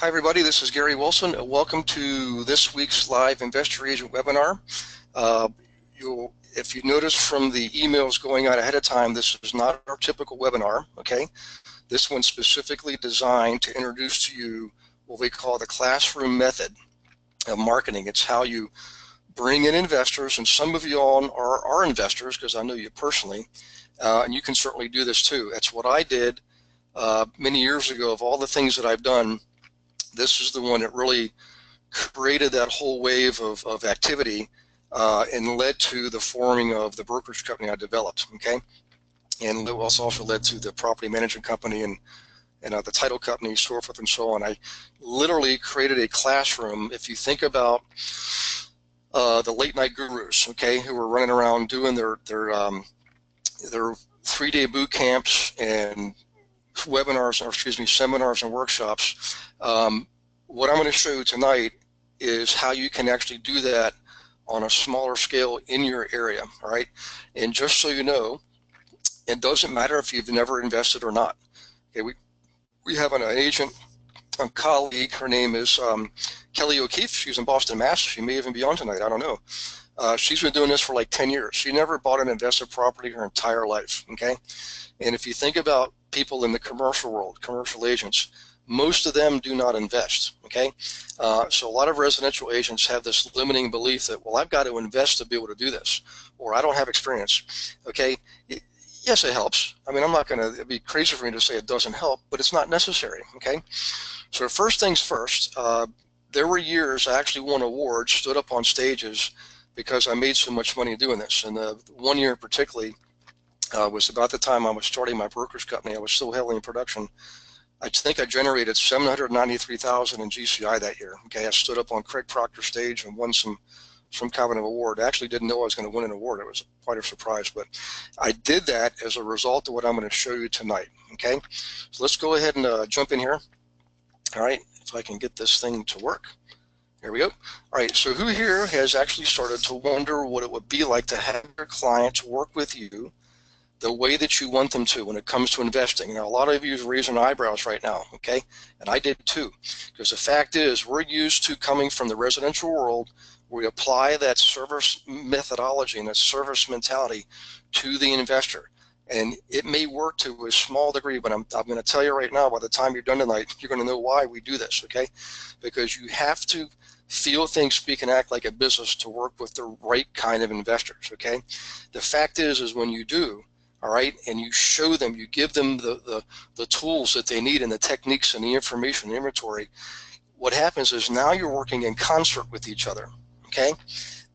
Hi everybody, this is Gary Wilson. Welcome to this week's live Investor Agent webinar. If you notice from the emails going out ahead of time, this is not our typical webinar, okay? This one's specifically designed to introduce to you what we call the classroom method of marketing. It's how you bring in investors, and some of you all are investors because I know you personally, and you can certainly do this too. That's what I did many years ago. Of all the things that I've done, this is the one that really created that whole wave of activity and led to the forming of the brokerage company I developed, okay? And it also led to the property management company and the title company, so forth and so on. I literally created a classroom. If you think about the late night gurus, okay, who were running around doing their 3-day boot camps and webinars, or excuse me, seminars and workshops. What I'm going to show you tonight is how you can actually do that on a smaller scale in your area, all right? And just so you know, it doesn't matter if you've never invested or not. Okay, we have an agent, a colleague, her name is Kelly O'Keefe. She's in Boston, Mass. She may even be on tonight, I don't know. She's been doing this for like 10 years. She never bought an invested property her entire life, okay? And if you think about people in the commercial world, commercial agents, most of them do not invest, okay? So a lot of residential agents have this limiting belief that, well, I've got to invest to be able to do this, or I don't have experience, okay? Yes, it helps. I mean, I'm not going to be crazy for me to say it doesn't help, but it's not necessary, okay? So first things first, there were years I actually won awards, stood up on stages because I made so much money doing this. And the one year particularly was about the time I was starting my brokerage company. I was still heavily in production. I think I generated $793,000 in GCI that year. Okay, I stood up on Craig Proctor stage and won some kind of award. I actually didn't know I was going to win an award. It was quite a surprise, but I did that as a result of what I'm going to show you tonight. Okay, so let's go ahead and jump in here. All right, if I can get this thing to work. There we go. All right, so who here has actually started to wonder what it would be like to have your clients work with you the way that you want them to when it comes to investing? Now, a lot of you are raising eyebrows right now, okay? And I did too, because the fact is we're used to coming from the residential world where we apply that service methodology and that service mentality to the investor. And it may work to a small degree, but I'm going to tell you right now, by the time you're done tonight, you're going to know why we do this, okay? Because you have to feel, think, speak, and act like a business to work with the right kind of investors, okay? The fact is when you do, all right, and you show them, you give them the tools that they need and the techniques and the information, the inventory, what happens is now you're working in concert with each other, okay?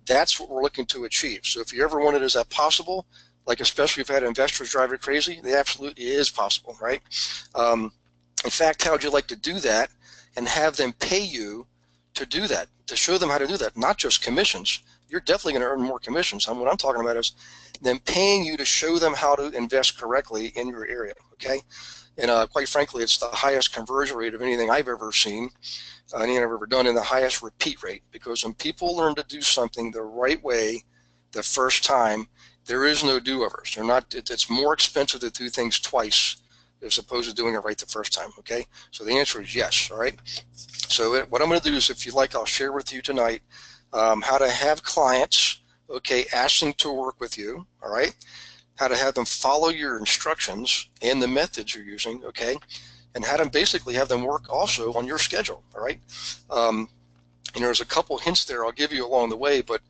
That's what we're looking to achieve. So if you ever wondered, is that possible? Like, especially if you had investors drive you crazy, it absolutely is possible, right? In fact, how would you like to do that and have them pay you to do that, to show them how to do that, not just commissions? You're definitely going to earn more commissions. What I'm talking about is them paying you to show them how to invest correctly in your area, okay? And quite frankly, it's the highest conversion rate of anything I've ever seen, anything I've ever done, and the highest repeat rate, because when people learn to do something the right way the first time, there is no do-overs. They're not. It's more expensive to do things twice as opposed to doing it right the first time, okay? So the answer is yes, all right? So what I'm going to do is, if you'd like, I'll share with you tonight how to have clients, okay, asking to work with you, all right? How to have them follow your instructions and the methods you're using, okay? And how to basically have them work also on your schedule, all right? And there's a couple hints there I'll give you along the way, but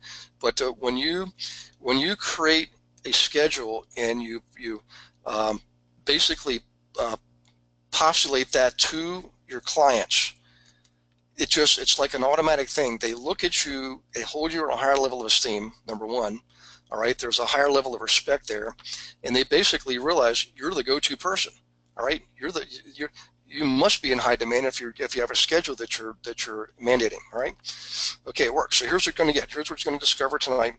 when you create a schedule and you basically postulate that to your clients, it's like an automatic thing. They look at you, they hold you at a higher level of esteem, number one, all right? There's a higher level of respect there, and they basically realize you're the go-to person, all right? You must be in high demand if you have a schedule that you're mandating, all right? Okay, it works. So here's what you're going to get. Here's what you're going to discover tonight.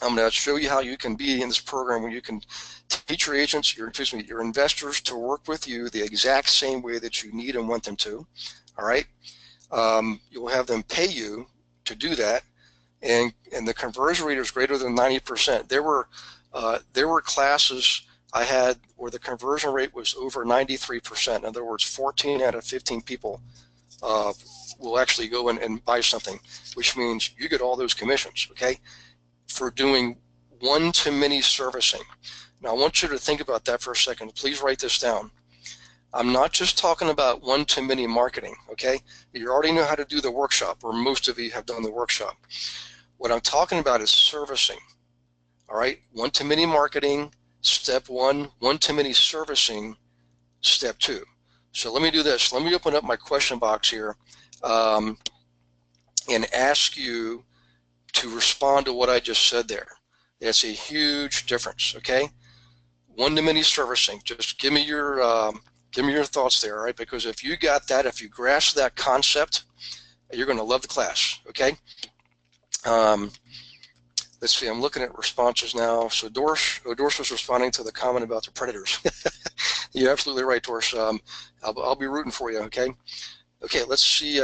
I'm going to show you how you can be in this program where you can teach your agents, your investors to work with you the exact same way that you need and want them to, all right? You'll have them pay you to do that, and the conversion rate is greater than 90%. There were classes I had where the conversion rate was over 93%. In other words, 14 out of 15 people will actually go in and buy something, which means you get all those commissions, okay, for doing one-to-many servicing. Now, I want you to think about that for a second. Please write this down. I'm not just talking about one-to-many marketing, okay? You already know how to do the workshop, or most of you have done the workshop. What I'm talking about is servicing, all right? One-to-many marketing, step one. One-to-many servicing, step two. So let me do this. Let me open up my question box here and ask you to respond to what I just said there. That's a huge difference, okay? One-to-many servicing. Just give me your thoughts there, all right? Because if you got that, if you grasp that concept, you're going to love the class, okay? Let's see, I'm looking at responses now. So Dorsch was responding to the comment about the predators. You're absolutely right, Dorsch. I'll be rooting for you, okay? Okay, let's see.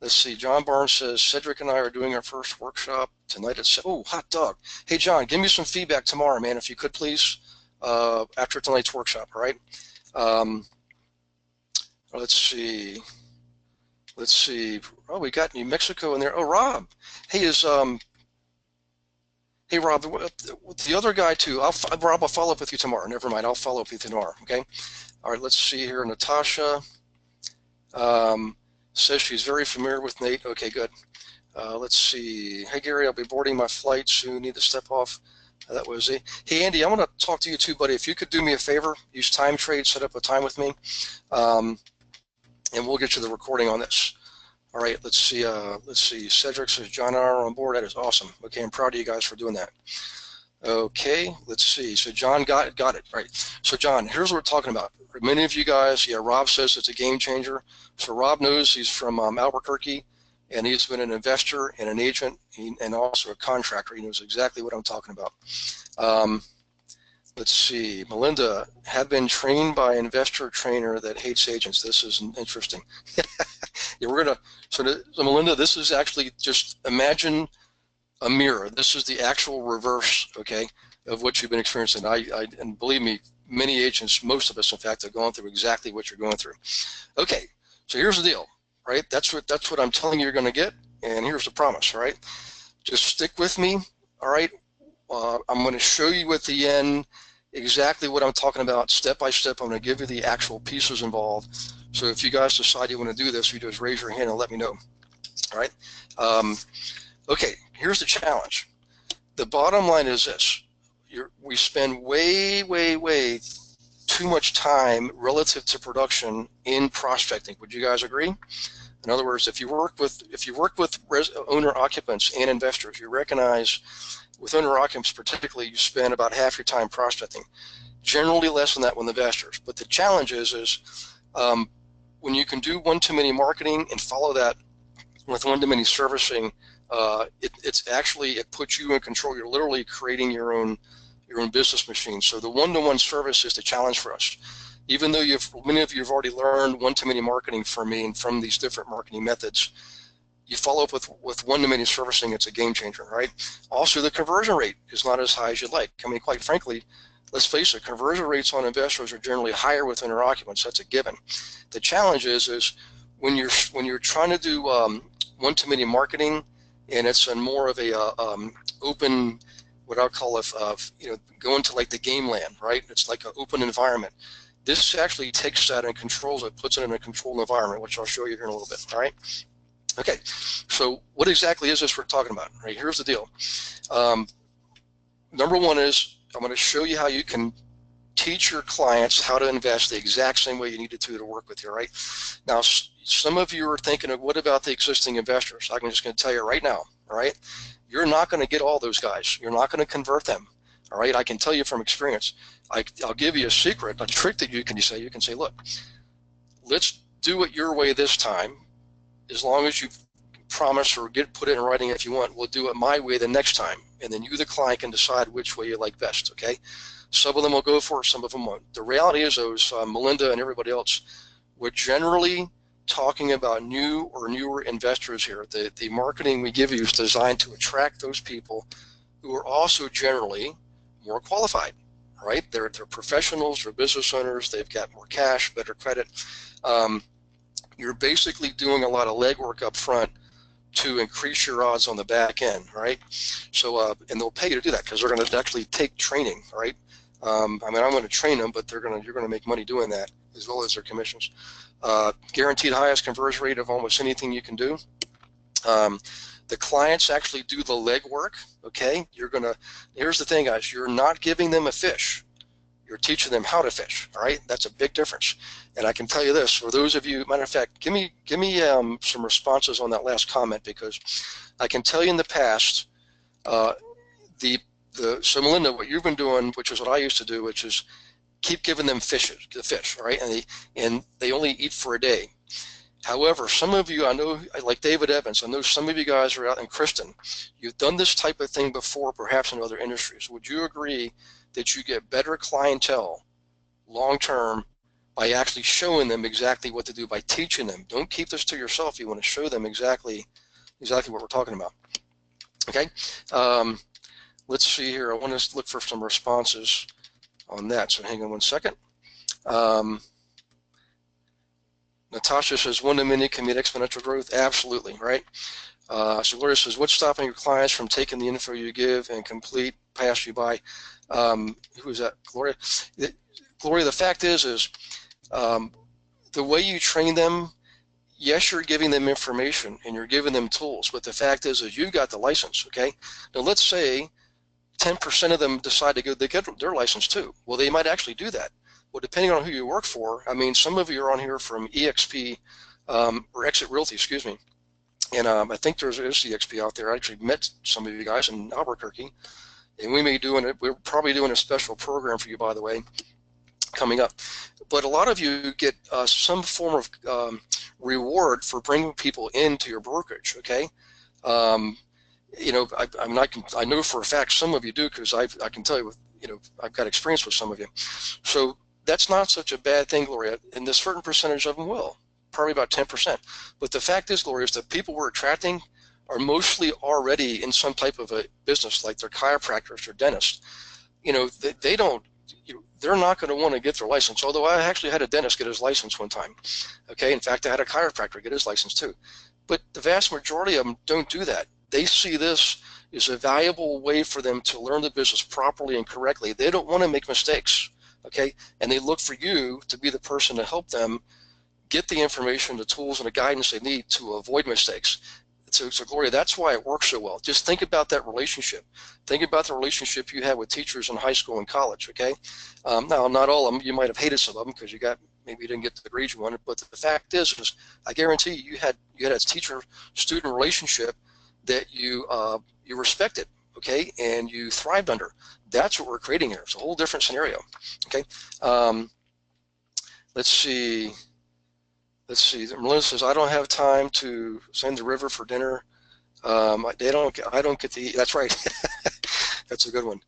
Let's see, John Barnes says, Cedric and I are doing our first workshop tonight at 7. Oh, hot dog. Hey, John, give me some feedback tomorrow, man, if you could, please, after tonight's workshop, all right? Let's see. Let's see. Oh, we got New Mexico in there. Oh, Rob. Hey, hey, Rob, the other guy, too. Rob, I'll follow up with you tomorrow. Never mind. I'll follow up with you tomorrow, okay? All right, let's see here. Natasha. Says she's very familiar with Nate. Okay, good. Let's see. Hey, Gary, I'll be boarding my flight soon. Need to step off. That was it. Hey, Andy, I want to talk to you too, buddy. If you could do me a favor, use Time Trade, set up a time with me, and we'll get you the recording on this. All right, let's see. Let's see. Cedric says John and I are on board. That is awesome. Okay, I'm proud of you guys for doing that. Okay, let's see. So John got it. All right. So John, here's what we're talking about. For many of you guys, yeah, Rob says it's a game changer. So Rob knows he's from Albuquerque, and he's been an investor and an agent and also a contractor. He knows exactly what I'm talking about. Let's see. Melinda, have been trained by an investor trainer that hates agents. This is interesting. Yeah, we're gonna. So Melinda, this is actually just imagine a mirror. This is the actual reverse, okay, of what you've been experiencing. And believe me, many agents, most of us, in fact, are going through exactly what you're going through. Okay, so here's the deal, right? That's what I'm telling you you're going to get, and here's the promise, all right? Just stick with me, all right? I'm going to show you at the end exactly what I'm talking about, step by step. I'm going to give you the actual pieces involved. So if you guys decide you want to do this, you just raise your hand and let me know, all right? Okay, here's the challenge. The bottom line is this. We spend way too much time relative to production in prospecting. Would you guys agree? In other words, if you work with owner occupants and investors, you recognize with owner occupants particularly, you spend about half your time prospecting. Generally less than that with investors. But the challenge is when you can do one-to-many marketing and follow that with one-to-many servicing, it puts you in control. You're literally creating your own business machine. So the one-to-one service is the challenge for us. Even though many of you have already learned one-to-many marketing from me and from these different marketing methods, you follow up with one-to-many servicing, it's a game changer, right? Also, the conversion rate is not as high as you'd like. I mean, quite frankly, let's face it, conversion rates on investors are generally higher with owner occupants. That's a given. The challenge is when you're trying to do one-to-many marketing, and it's in more of a open, what I'll call going to like the game land, right? It's like an open environment. This actually takes that and controls it, puts it in a controlled environment, which I'll show you here in a little bit, all right? Okay, so what exactly is this we're talking about? Right, here's the deal. Number one is I'm going to show you how you can teach your clients how to invest the exact same way you needed to work with you, right? Now, some of you are thinking of what about the existing investors? I'm just going to tell you right now, all right? You're not going to get all those guys. You're not going to convert them, all right? I can tell you from experience. I'll give you a secret, a trick that you can say, look, let's do it your way this time. As long as you promise or put it in writing if you want, we'll do it my way the next time. And then you, the client, can decide which way you like best, okay? Some of them will go for it, some of them won't. The reality is, Melinda and everybody else, we're generally talking about new or newer investors here. The marketing we give you is designed to attract those people who are also generally more qualified, right? They're professionals, they're business owners, they've got more cash, better credit. you're basically doing a lot of legwork up front to increase your odds on the back end, right? So, and they'll pay you to do that because they're going to actually take training, right? I mean, I'm going to train them, but you're going to make money doing that as well as their commissions. Guaranteed highest conversion rate of almost anything you can do. The clients actually do the legwork, okay? Here's the thing, guys, you're not giving them a fish. You're teaching them how to fish, all right? That's a big difference. And I can tell you this, for those of you, matter of fact, give me some responses on that last comment, because I can tell you in the past, so Melinda, what you've been doing, which is what I used to do, which is keep giving them the fish, all right? And they only eat for a day. However, some of you, I know, like David Evans, I know some of you guys are out, and Kristen, you've done this type of thing before, perhaps in other industries. Would you agree that you get better clientele long-term by actually showing them exactly what to do, by teaching them? Don't keep this to yourself. You want to show them exactly what we're talking about. Okay, let's see here. I want to look for some responses on that, so hang on one second. Natasha says, one-to-many can mean exponential growth. Absolutely, right? So Gloria says, what's stopping your clients from taking the info you give and complete pass you by? Who is that? Gloria? Gloria, the fact is the way you train them, yes, you're giving them information and you're giving them tools, but the fact is you've got the license, okay? Now let's say 10% of them decide to go, they get their license too. Well, they might actually do that. Well, depending on who you work for, I mean, some of you are on here from EXP, or Exit Realty, excuse me. And I think there's EXP out there. I actually met some of you guys in Albuquerque, and we're probably doing a special program for you, by the way, coming up. But a lot of you get some form of reward for bringing people into your brokerage, okay? You know, I know for a fact some of you do, because I can tell you, I've got experience with some of you. So that's not such a bad thing, Gloria, and a certain percentage of them will, probably about 10%. But the fact is, Gloria, is that people we're attracting are mostly already in some type of a business, like they're chiropractors or dentists. You know, they're not going to want to get their license, although I actually had a dentist get his license one time. Okay, in fact, I had a chiropractor get his license too. But the vast majority of them don't do that. They see this as a valuable way for them to learn the business properly and correctly. They don't want to make mistakes, okay? And they look for you to be the person to help them get the information, the tools, and the guidance they need to avoid mistakes. So Gloria, that's why it works so well. Just think about that relationship. Think about the relationship you had with teachers in high school and college, okay? Now, not all of them. You might have hated some of them because maybe you didn't get the grades you wanted, but the fact is I guarantee you had a teacher-student relationship that you respected, okay, and you thrived under. That's what we're creating here. It's a whole different scenario, okay? Let's see. Melinda says, I don't have time to send the river for dinner. I don't get to eat. That's right. That's a good one.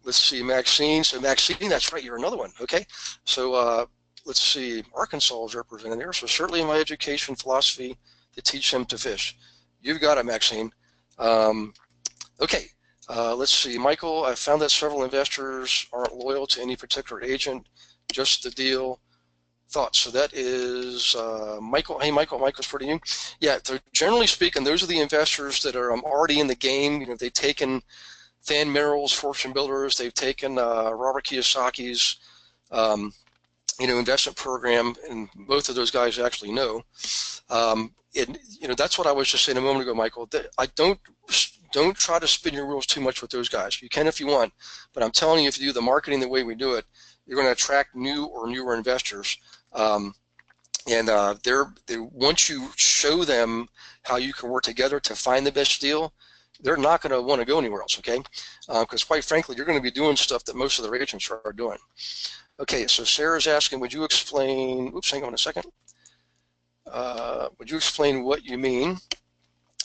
Let's see, Maxine. So Maxine, that's right. You're another one. Okay. So let's see. Arkansas is represented there. So certainly in my education philosophy to teach them to fish. You've got it, Maxine. Okay. Let's see. Michael, I found that several investors aren't loyal to any particular agent, just the deal. Thoughts. So that is Michael. Hey, Michael's for you. Yeah, so generally speaking, those are the investors that are already in the game. You know, they've taken Than Minerals, Fortune Builders. They've taken Robert Kiyosaki's investment program, and both of those guys actually know. That's what I was just saying a moment ago, Michael. That I don't try to spin your wheels too much with those guys. You can if you want, but I'm telling you, if you do the marketing the way we do it, you're going to attract new or newer investors. Once you show them how you can work together to find the best deal, they're not going to want to go anywhere else, okay? Because quite frankly, you're going to be doing stuff that most of their agents are doing. Okay, so Sarah's asking, would you explain, oops, hang on a second. Would you explain what you mean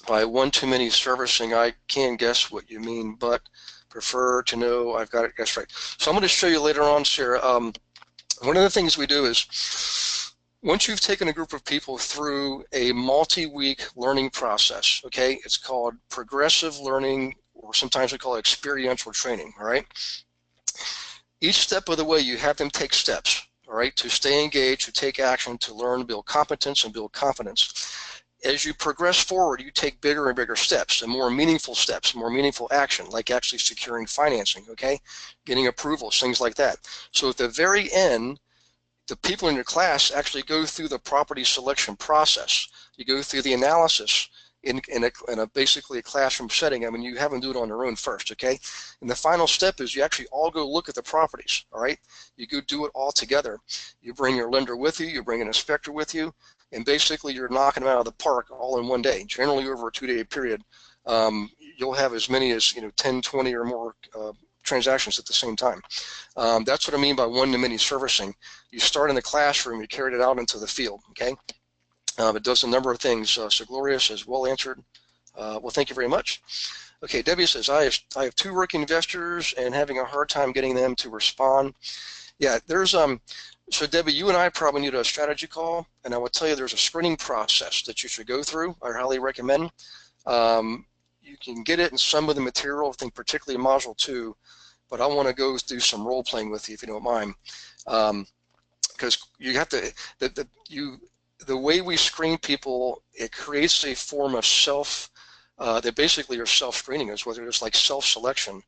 by one-to-many servicing? I can guess what you mean, but prefer to know. I've got it guessed right. So I'm going to show you later on, Sarah. One of the things we do is once you've taken a group of people through a multi-week learning process, okay, it's called progressive learning, or sometimes we call it experiential training, all right? Each step of the way, you have them take steps, all right, to stay engaged, to take action, to learn, build competence, and build confidence. As you progress forward, you take bigger and bigger steps and more meaningful action, like actually securing financing, okay, getting approvals, things like that. So at the very end, the people in your class actually go through the property selection process. You go through the analysis in a basically a classroom setting. I mean, you have them do it on their own first, okay? And the final step is you actually all go look at the properties, all right? You go do it all together. You bring your lender with you, you bring an inspector with you, and basically you're knocking them out of the park all in one day. Generally over a 2-day period, you'll have as many as 10, 20 or more transactions at the same time. That's what I mean by one-to-many servicing. You start in the classroom, you carry it out into the field, okay? It does a number of things. So Gloria says, well answered. Well, thank you very much. Okay, Debbie says, I have 2 working investors and having a hard time getting them to respond. Yeah, there's so Debbie, you and I probably need a strategy call, and I will tell you there's a screening process that you should go through. I highly recommend. You can get it in some of the material, I think particularly in Module 2, but I want to go do some role playing with you if you don't mind, because you have to the way we screen people, it creates a form of that basically are self-screening, is whether it's like self-selection,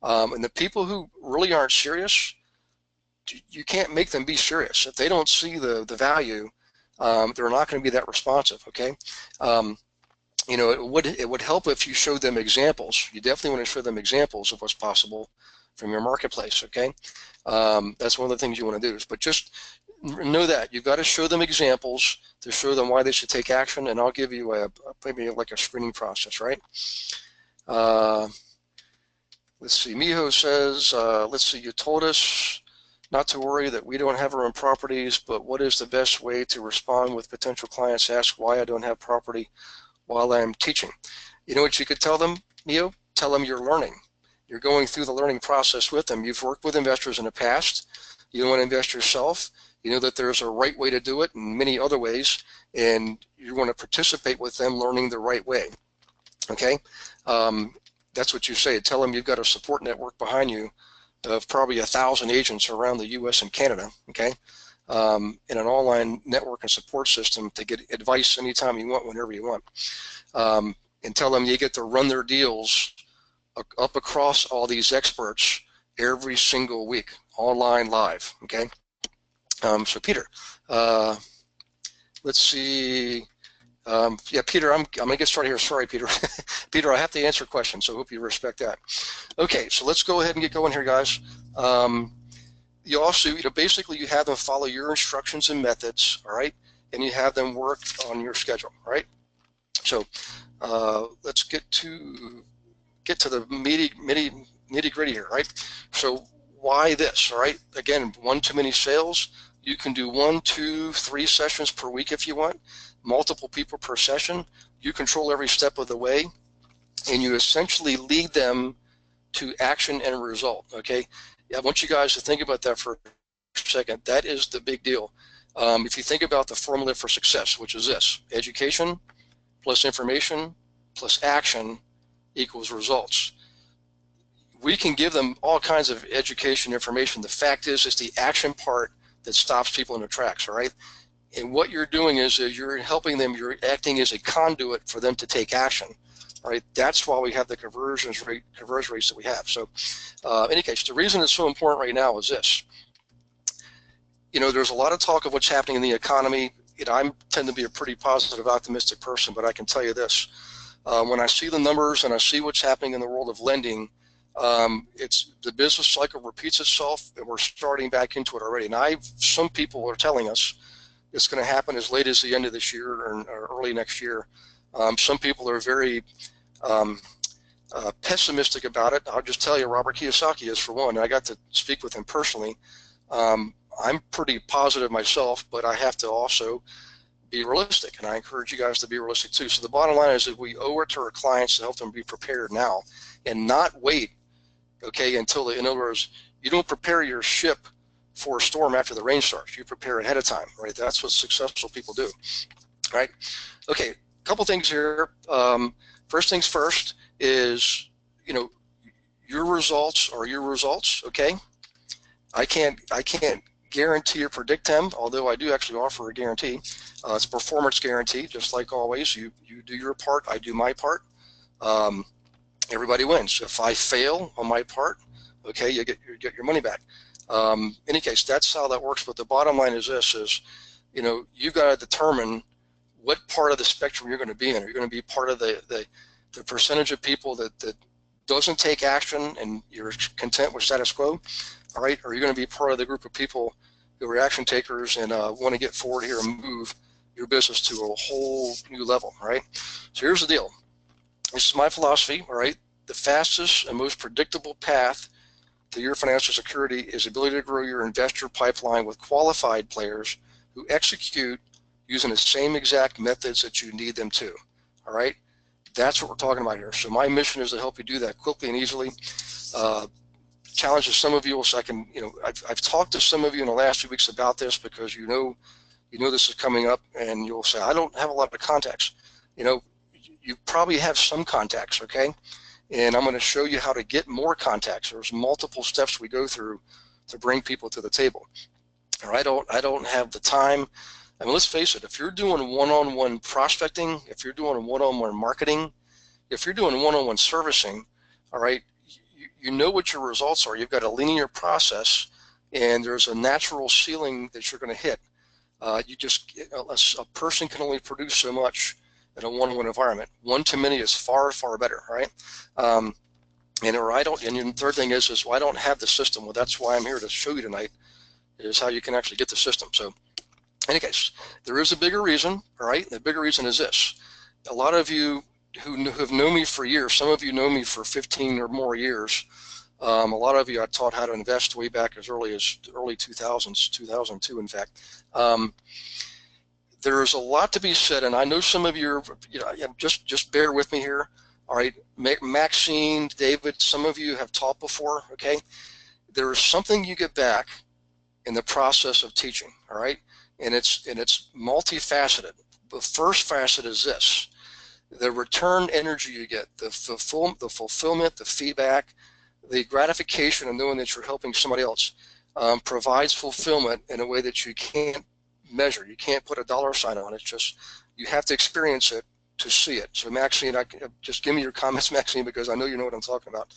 and the people who really aren't serious, you can't make them be serious. If they don't see the value, they're not going to be that responsive, okay? It would help if you showed them examples. You definitely want to show them examples of what's possible from your marketplace, okay? That's one of the things you want to do. But just know that you've got to show them examples to show them why they should take action, and I'll give you maybe like a screening process, right? Let's see, Miho says, let's see, you told us not to worry that we don't have our own properties, but what is the best way to respond with potential clients ask why I don't have property while I'm teaching? You know what you could tell them, Neo? Tell them you're learning. You're going through the learning process with them. You've worked with investors in the past. You want to invest yourself. You know that there's a right way to do it and many other ways, and you want to participate with them learning the right way, okay? That's what you say. Tell them you've got a support network behind you of probably 1,000 agents around the US and Canada, okay? In an online network and support system to get advice anytime you want, whenever you want. And tell them you get to run their deals up across all these experts every single week, online, live, okay? So Peter, let's see. Yeah, Peter, I'm gonna get started here. Sorry, Peter. Peter, I have to answer questions, so I hope you respect that. Okay, so let's go ahead and get going here, guys. You also, basically you have them follow your instructions and methods, all right? And you have them work on your schedule, all right? So let's get to the nitty gritty here, right? So why this, all right? Again, one-to-many sales. You can do 1, 2, 3 sessions per week if you want, multiple people per session. You control every step of the way, and you essentially lead them to action and result, okay? I want you guys to think about that for a second. That is the big deal. If you think about the formula for success, which is this: education plus information plus action equals results. We can give them all kinds of education information. The fact is, it's the action part that stops people in their tracks, all right? And what you're doing is you're helping them, you're acting as a conduit for them to take action, all right? That's why we have the conversion rates that we have. So in any case, the reason it's so important right now is this. There's a lot of talk of what's happening in the economy. I tend to be a pretty positive, optimistic person, but I can tell you this. When I see the numbers and I see what's happening in the world of lending, it's the business cycle repeats itself, and we're starting back into it already. And some people are telling us it's going to happen as late as the end of this year or early next year. Some people are very pessimistic about it. I'll just tell you, Robert Kiyosaki is, for one. I got to speak with him personally. I'm pretty positive myself, but I have to also be realistic, and I encourage you guys to be realistic too. So the bottom line is that we owe it to our clients to help them be prepared now and not wait, okay, until in other words, you don't prepare your ship for a storm after the rain starts. You prepare ahead of time, right? That's what successful people do, right? Okay, a couple things here. First things first is, your results are your results, okay? I can't guarantee or predict them, although I do actually offer a guarantee. It's a performance guarantee, just like always. You do your part, I do my part. Everybody wins. If I fail on my part, okay, you get your money back. In any case, that's how that works. But the bottom line is this: you've got to determine what part of the spectrum you're going to be in. Are you going to be part of the percentage of people that doesn't take action and you're content with status quo? All right, or are you going to be part of the group of people who are action takers and want to get forward here and move your business to a whole new level? All right. So here's the deal. This is my philosophy. All right. The fastest and most predictable path to your financial security is the ability to grow your investor pipeline with qualified players who execute using the same exact methods that you need them to. All right. That's what we're talking about here. So my mission is to help you do that quickly and easily. Challenges some of you, so I can, I've talked to some of you in the last few weeks about this because you know this is coming up, and you'll say, I don't have a lot of contacts. You probably have some contacts, okay? And I'm going to show you how to get more contacts. There's multiple steps we go through to bring people to the table. Or I don't have the time. I mean, let's face it, if you're doing one-on-one prospecting, if you're doing one-on-one marketing, if you're doing one-on-one servicing, all right, you know what your results are. You've got a linear process, and there's a natural ceiling that you're going to hit. A person can only produce so much in a one-on-one environment. One-to-many is far, far better, right? And the third thing is I don't have the system. Well, that's why I'm here to show you tonight, is how you can actually get the system. So, in any case, there is a bigger reason, all right? The bigger reason is this. A lot of you who have known me for years, some of you know me for 15 or more years. A lot of you I taught how to invest way back as early as the early 2000s, 2002 in fact. There's a lot to be said, and I know some of you, just bear with me here. All right, Maxine, David, some of you have taught before, okay? There is something you get back in the process of teaching, all right? And it's multifaceted. The first facet is this: the return energy you get, the fulfillment, the feedback, the gratification of knowing that you're helping somebody else provides fulfillment in a way that you can't measure. You can't put a dollar sign on it. It's just, you have to experience it to see it. So Maxine, just give me your comments, Maxine, because I know you know what I'm talking about.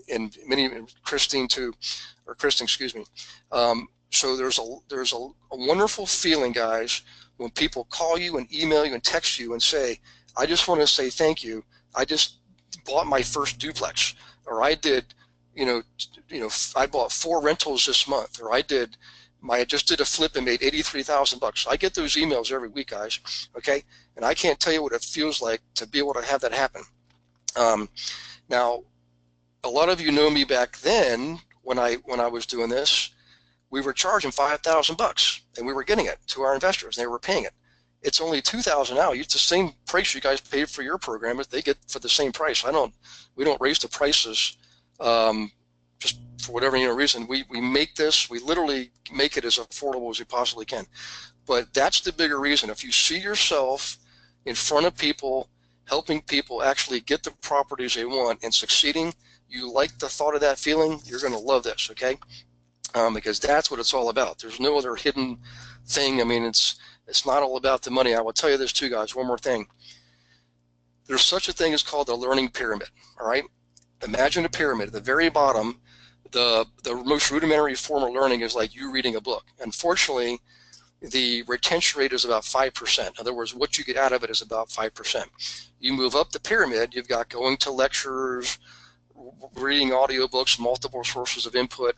And Christine too, or Kristen, excuse me. So there's a wonderful feeling, guys, when people call you and email you and text you and say, I just want to say thank you. I just bought my first duplex, or I did, I bought 4 rentals this month, or I just did a flip and made $83,000. I get those emails every week, guys. Okay, and I can't tell you what it feels like to be able to have that happen. Now, a lot of you know me back then when I was doing this. We were charging $5,000, and we were getting it to our investors. They were paying it. It's only $2,000 now. It's the same price you guys paid for your program as they get for the same price. We don't raise the prices just for whatever reason. We make this. We literally make it as affordable as we possibly can. But that's the bigger reason. If you see yourself in front of people, helping people actually get the properties they want and succeeding, you like the thought of that feeling, you're going to love this. Okay. Because that's what it's all about. There's no other hidden thing. I mean, it's not all about the money. I will tell you this too, guys. One more thing. There's such a thing as called the learning pyramid. All right. Imagine a pyramid. At the very bottom, the most rudimentary form of learning is like you reading a book. Unfortunately, the retention rate is about 5%. In other words, what you get out of it is about 5%. You move up the pyramid, you've got going to lectures, reading audiobooks, multiple sources of input.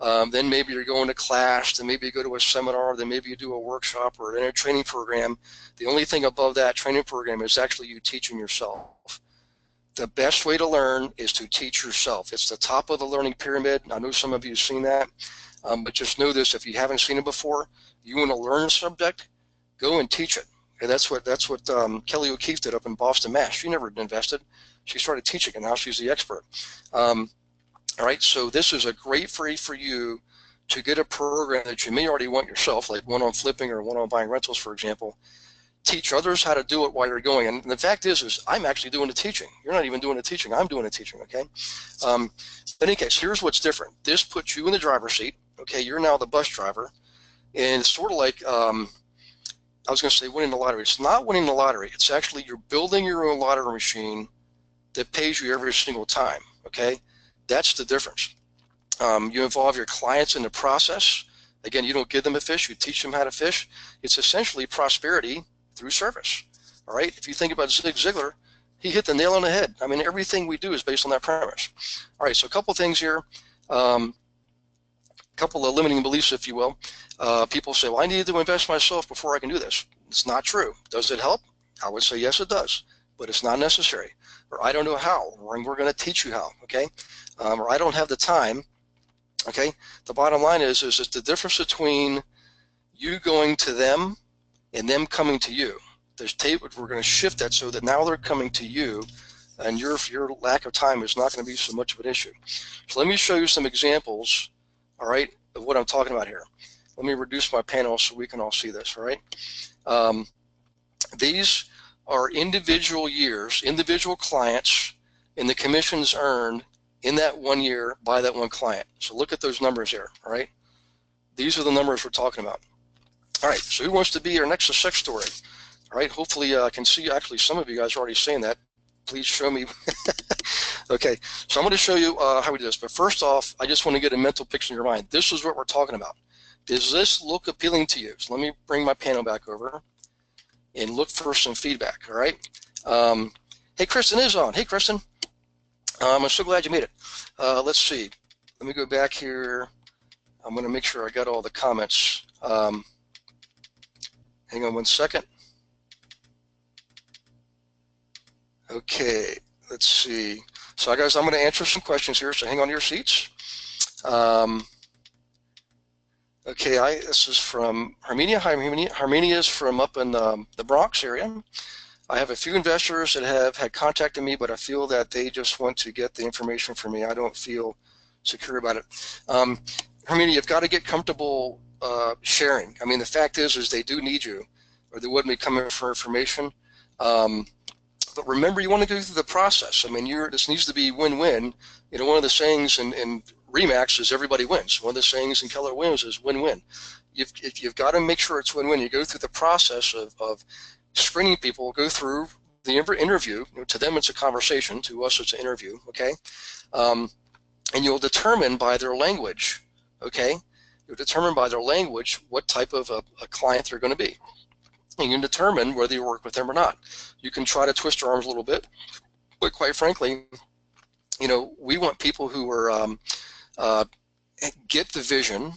Then maybe you're going to class, then maybe you go to a seminar, then maybe you do a workshop or a training program. The only thing above that training program is actually you teaching yourself. The best way to learn is to teach yourself. It's the top of the learning pyramid. I know some of you have seen that, but just know this: if you haven't seen it before, you want to learn a subject, go and teach it. Okay, that's what Kelly O'Keefe did up in Boston, Mass. She never invested. She started teaching, and now she's the expert. All right, so this is a great free for you to get a program that you may already want yourself, like one on flipping or one on buying rentals, for example. Teach others how to do it while you're going. And the fact is I'm actually doing the teaching. You're not even doing the teaching. I'm doing the teaching, okay? In any case, here's what's different. This puts you in the driver's seat, Okay, you're now the bus driver, and it's sort of like I was going to say winning the lottery. It's not winning the lottery. It's actually you're building your own lottery machine that pays you every single time. Okay, that's the difference. You involve your clients in the process. Again, you don't give them a fish, you teach them how to fish. It's essentially prosperity through service. All right, if you think about Zig Ziglar, he hit the nail on the head. I mean, everything we do is based on that premise. All right, so a couple things here. Couple of limiting beliefs, if you will. People say, well, I need to invest myself before I can do this. It's not true. Does it help? I would say yes, it does, but it's not necessary. Or I don't know how, or we're going to teach you how, okay? Or I don't have the time, okay? The bottom line is it's the difference between you going to them and them coming to you. We're going to shift that so that now they're coming to you, and your lack of time is not going to be so much of an issue. So let me show you some examples, all right, of what I'm talking about here. Let me reduce my panel so we can all see this, all right? These are individual years, individual clients, and the commissions earned in that 1 year by that one client. So look at those numbers here, all right? These are the numbers we're talking about. All right, so who wants to be our next success story? All right, hopefully I can see actually some of you guys are already saying that. Please show me. Okay, so I'm going to show you how we do this. But first off, I just want to get a mental picture in your mind. This is what we're talking about. Does this look appealing to you? So let me bring my panel back over and look for some feedback, all right? Hey, Kristen is on. Hey, Kristen. I'm so glad you made it. Let's see. Let me go back here. I'm going to make sure I got all the comments. Hang on one second. Okay, let's see. So guys, I'm going to answer some questions here, so hang on to your seats. Okay, this is from Herminia. Hi, Herminia is from up in the Bronx area. I have a few investors that have had contacted me, but I feel that they just want to get the information from me. I don't feel secure about it. Herminia, you've got to get comfortable sharing. I mean, the fact is they do need you, or they wouldn't be coming for information. But remember, you want to go through the process. I mean, this needs to be win-win. You know, one of the sayings in RE/MAX is everybody wins. One of the sayings in Keller Williams is win-win. You've got to make sure it's win-win. You go through the process of screening people, go through the interview. You know, to them, it's a conversation. To us, it's an interview, okay? And you'll determine by their language, okay? You'll determine by their language what type of a client they're going to be. And you can determine whether you work with them or not. You can try to twist your arms a little bit, but quite frankly, you know, we want people who are get the vision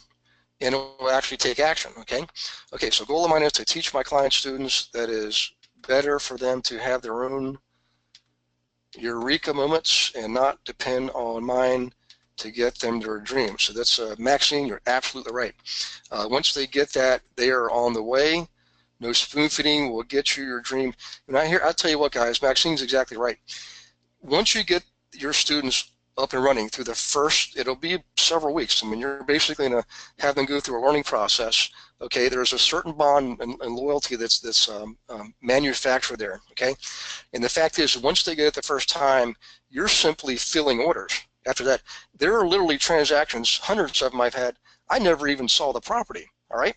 and will actually take action. Okay, so goal of mine is to teach my client students that is better for them to have their own eureka moments and not depend on mine to get them their dreams. So that's Maxine, you're absolutely right. Once they get that, they are on the way. No spoon feeding will get you your dream. And I'll tell you what, guys, Maxine's exactly right. Once you get your students up and running through the first, it'll be several weeks. I mean, you're basically going to have them go through a learning process. Okay, there's a certain bond and loyalty that's manufactured there. Okay, and the fact is, once they get it the first time, you're simply filling orders. After that, there are literally transactions, hundreds of them I've had. I never even saw the property. All right.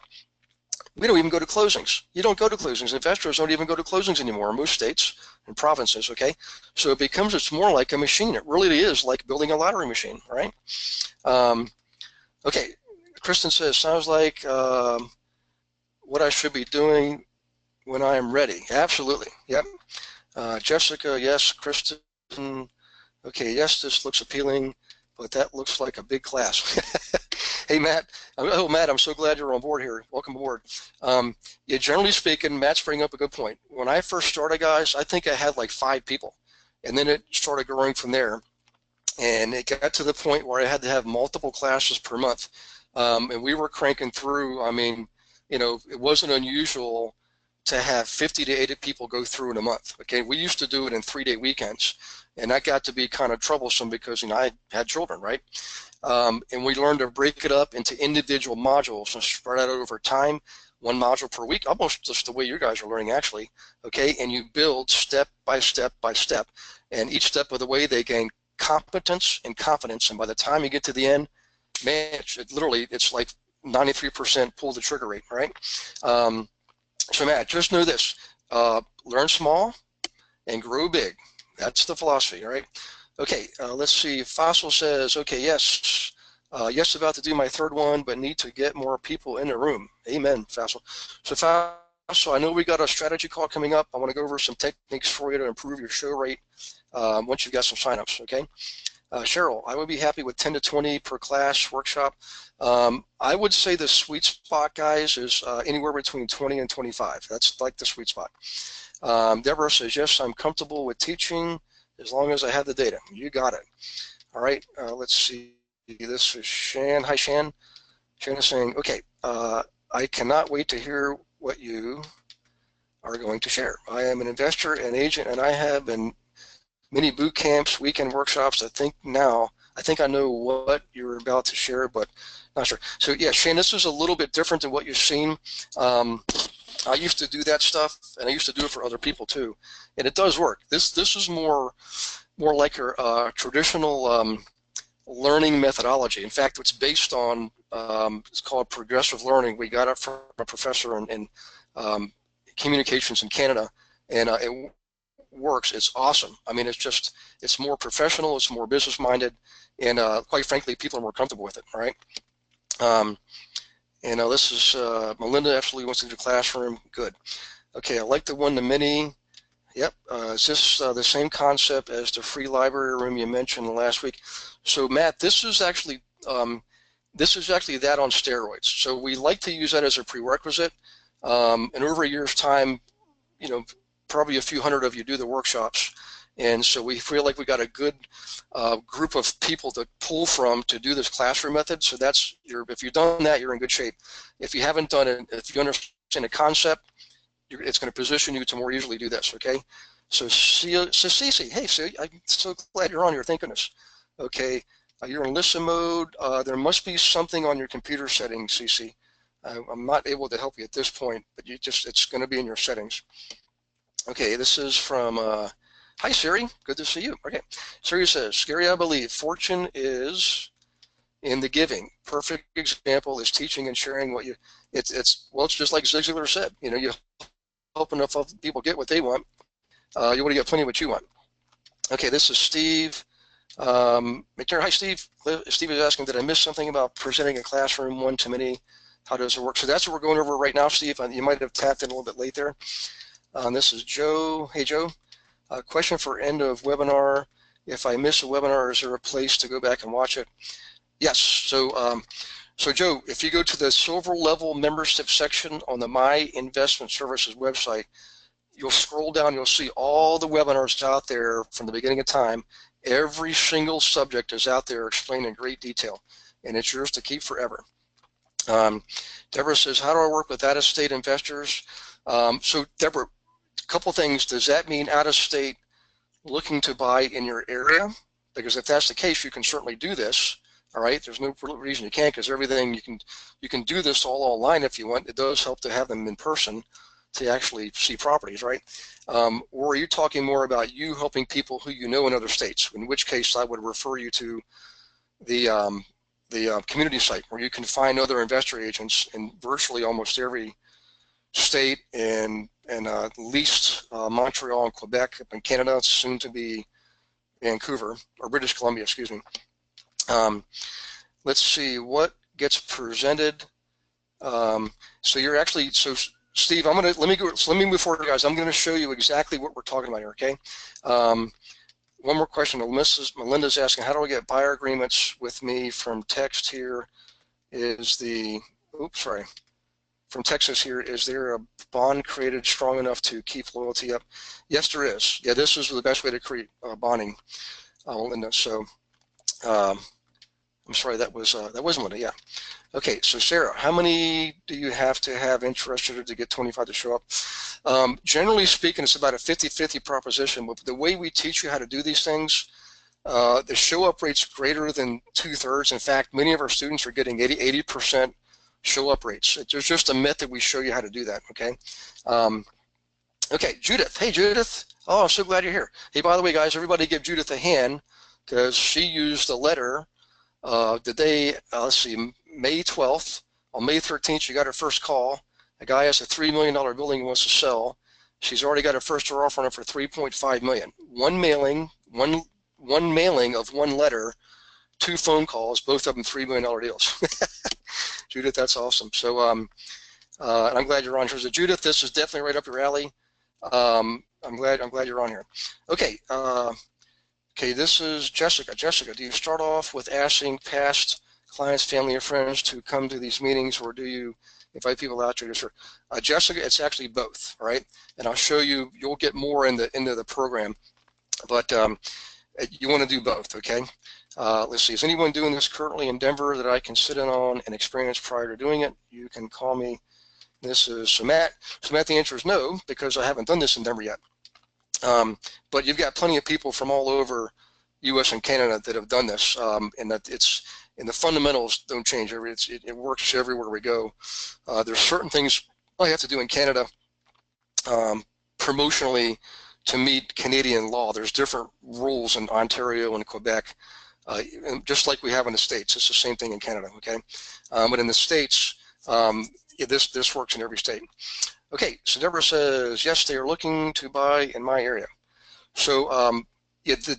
We don't even go to closings. You don't go to closings. Investors don't even go to closings anymore in most states and provinces, okay? So it's more like a machine. It really is like building a lottery machine, right? Okay, Kristen says, sounds like what I should be doing when I am ready. Absolutely, yep. Jessica, yes. Kristen, okay, yes, this looks appealing, but that looks like a big class. Hey, Matt. Oh, Matt, I'm so glad you're on board here. Welcome aboard. Yeah, generally speaking, Matt's bringing up a good point. When I first started, guys, I think I had like 5 people, and then it started growing from there. And it got to the point where I had to have multiple classes per month. And we were cranking through, I mean, you know, it wasn't unusual to have 50 to 80 people go through in a month. Okay, we used to do it in 3-day weekends, and that got to be kind of troublesome because, you know, I had children, right? And we learned to break it up into individual modules and spread out over time, 1 module per week, almost just the way you guys are learning actually, okay? And you build step by step by step. And each step of the way they gain competence and confidence, and by the time you get to the end, man, literally, it's like 93% pull the trigger rate, right? So Matt, just know this, learn small and grow big. That's the philosophy, all right? Okay, let's see, Fossil says, okay, yes, yes, about to do my third one, but need to get more people in the room. Amen, Fossil. So Fossil, I know we got a strategy call coming up. I want to go over some techniques for you to improve your show rate once you've got some signups, okay? Cheryl, I would be happy with 10 to 20 per class workshop. I would say the sweet spot, guys, is anywhere between 20 and 25. That's like the sweet spot. Deborah says, yes, I'm comfortable with teaching as long as I have the data. You got it. All right, let's see. This is Shan. Hi, Shan. Shan is saying, okay, I cannot wait to hear what you are going to share. I am an investor and agent, and I have been many boot camps, weekend workshops. I think I know what you're about to share, but not sure. So yeah, Shane, this is a little bit different than what you've seen. I used to do that stuff, and I used to do it for other people too, and it does work. This is more like your traditional learning methodology. In fact, it's based on it's called progressive learning. We got it from a professor in communications in Canada, and it works. It's awesome. I mean, it's more professional, it's more business minded, and quite frankly, people are more comfortable with it. All right. This is Melinda absolutely wants to do classroom. Good. Okay, I like the one-to-many. Yep. Is this the same concept as the free library room you mentioned last week? So Matt, this is actually that on steroids. So we like to use that as a prerequisite. And over a year's time, probably a few hundred of you do the workshops, and so we feel like we got a good group of people to pull from to do this classroom method. So if you've done that, you're in good shape. If you haven't done it, if you understand the concept, it's going to position you to more easily do this. Okay. So Cece, hey, Cece, I'm so glad you're on here. Thank goodness. Okay, you're in listen mode. There must be something on your computer settings, Cece. I'm not able to help you at this point, but it's going to be in your settings. Okay, this is from, hi Siri, good to see you. Okay, Siri says, Gary, I believe fortune is in the giving. Perfect example is teaching and sharing what it's just like Zig Ziglar said, you help enough people get what they want, you want to get plenty of what you want. Okay, this is Steve. Hi Steve. Steve is asking, did I miss something about presenting a classroom one-to-many? How does it work? So that's what we're going over right now, Steve. You might have tapped in a little bit late there. This is Joe. Hey, Joe. Question for end of webinar. If I miss a webinar, is there a place to go back and watch it? Yes. So Joe, if you go to the silver level membership section on the My Investment Services website, you'll scroll down, you'll see all the webinars out there from the beginning of time. Every single subject is out there explained in great detail, and it's yours to keep forever. Deborah says, how do I work with out-of-state investors? So Deborah, a couple things. Does that mean out-of-state looking to buy in your area? Because if that's the case, you can certainly do this. All right, there's no reason you can't, because everything you can do this all online if you want. It does help to have them in person to actually see properties, right? Or are you talking more about you helping people who you know in other states? In which case, I would refer you to the community site where you can find other investor agents in virtually almost every state, and at least Montreal and Quebec and Canada, soon to be Vancouver or British Columbia, excuse me. Let's see what gets presented. So you're actually, so Steve, let me move forward, guys. I'm going to show you exactly what we're talking about here. Okay. One more question. Melinda's asking, how do I get buyer agreements with me from text here? From Texas here, is there a bond created strong enough to keep loyalty up? Yes, there is. Yeah, this is the best way to create bonding, Melinda. So I'm sorry, that was Melinda, yeah. Okay, so Sarah, how many do you have to have interested to get 25 to show up? Generally speaking, it's about a 50-50 proposition, but the way we teach you how to do these things, the show up rate's greater than 2/3. In fact, many of our students are getting 80% show up rates. There's just a method we show you how to do that, okay? Okay, Judith. Hey, Judith. Oh, I'm so glad you're here. Hey, by the way, guys, everybody give Judith a hand, because she used the letter The day, let's see, May 12th, on May 13th, she got her first call. A guy has a $3 million building he wants to sell. She's already got her first offer on it for $3.5 million. One mailing of one letter, 2 phone calls, both of them $3 million deals. Judith, that's awesome. So, and I'm glad you're on here. So Judith, this is definitely right up your alley. I'm glad you're on here. Okay. Okay, this is Jessica. Jessica, do you start off with asking past clients, family, or friends to come to these meetings, or do you invite people out to sure? Jessica, it's actually both, right? And I'll show you. You'll get more into the program, but you want to do both, okay? Let's see. Is anyone doing this currently in Denver that I can sit in on and experience prior to doing it? You can call me. This is Matt. Matt, the answer is no, because I haven't done this in Denver yet. But you've got plenty of people from all over U.S. and Canada that have done this, and that the fundamentals don't change. It works everywhere we go. There's certain things I have to do in Canada promotionally to meet Canadian law. There's different rules in Ontario and Quebec, just like we have in the States. It's the same thing in Canada, okay? But in the States, this works in every state. Okay, so Deborah says, yes, they are looking to buy in my area. So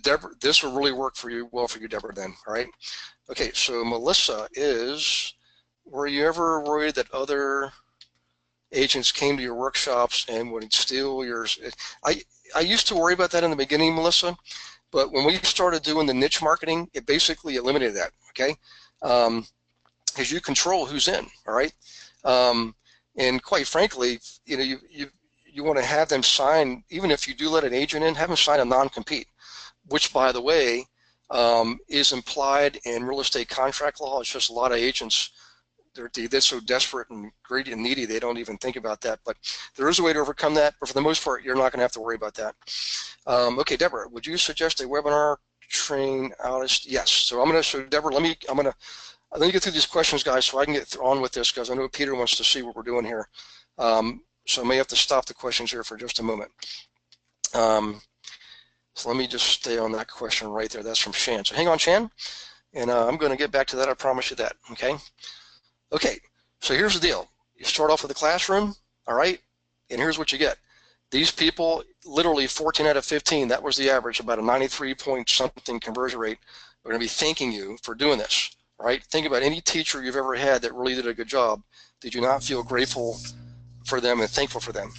Deborah, this will really work for you, well for you, Deborah, then, all right? Okay, so Melissa is, were you ever worried that other agents came to your workshops and would steal yours? I used to worry about that in the beginning, Melissa, but when we started doing the niche marketing, it basically eliminated that, okay? Because you control who's in, all right? And quite frankly, you know, you want to have them sign, even if you do let an agent in, have them sign a non-compete, which, by the way, is implied in real estate contract law. It's just a lot of agents, they're so desperate and greedy and needy, they don't even think about that. But there is a way to overcome that, but for the most part, you're not going to have to worry about that. Okay, Deborah, would you suggest a webinar train out? Yes. So I'm going to show Deborah. Let me get through these questions, guys, so I can get on with this, because I know Peter wants to see what we're doing here. So I may have to stop the questions here for just a moment. So let me just stay on that question right there. That's from Shan. So hang on, Shan, and I'm going to get back to that. I promise you that. Okay. Okay. So here's the deal. You start off with a classroom, all right, and here's what you get. These people, literally 14 out of 15, that was the average, about a 93 point something conversion rate, are going to be thanking you for doing this. Right? Think about any teacher you've ever had that really did a good job. Did you not feel grateful for them and thankful for them?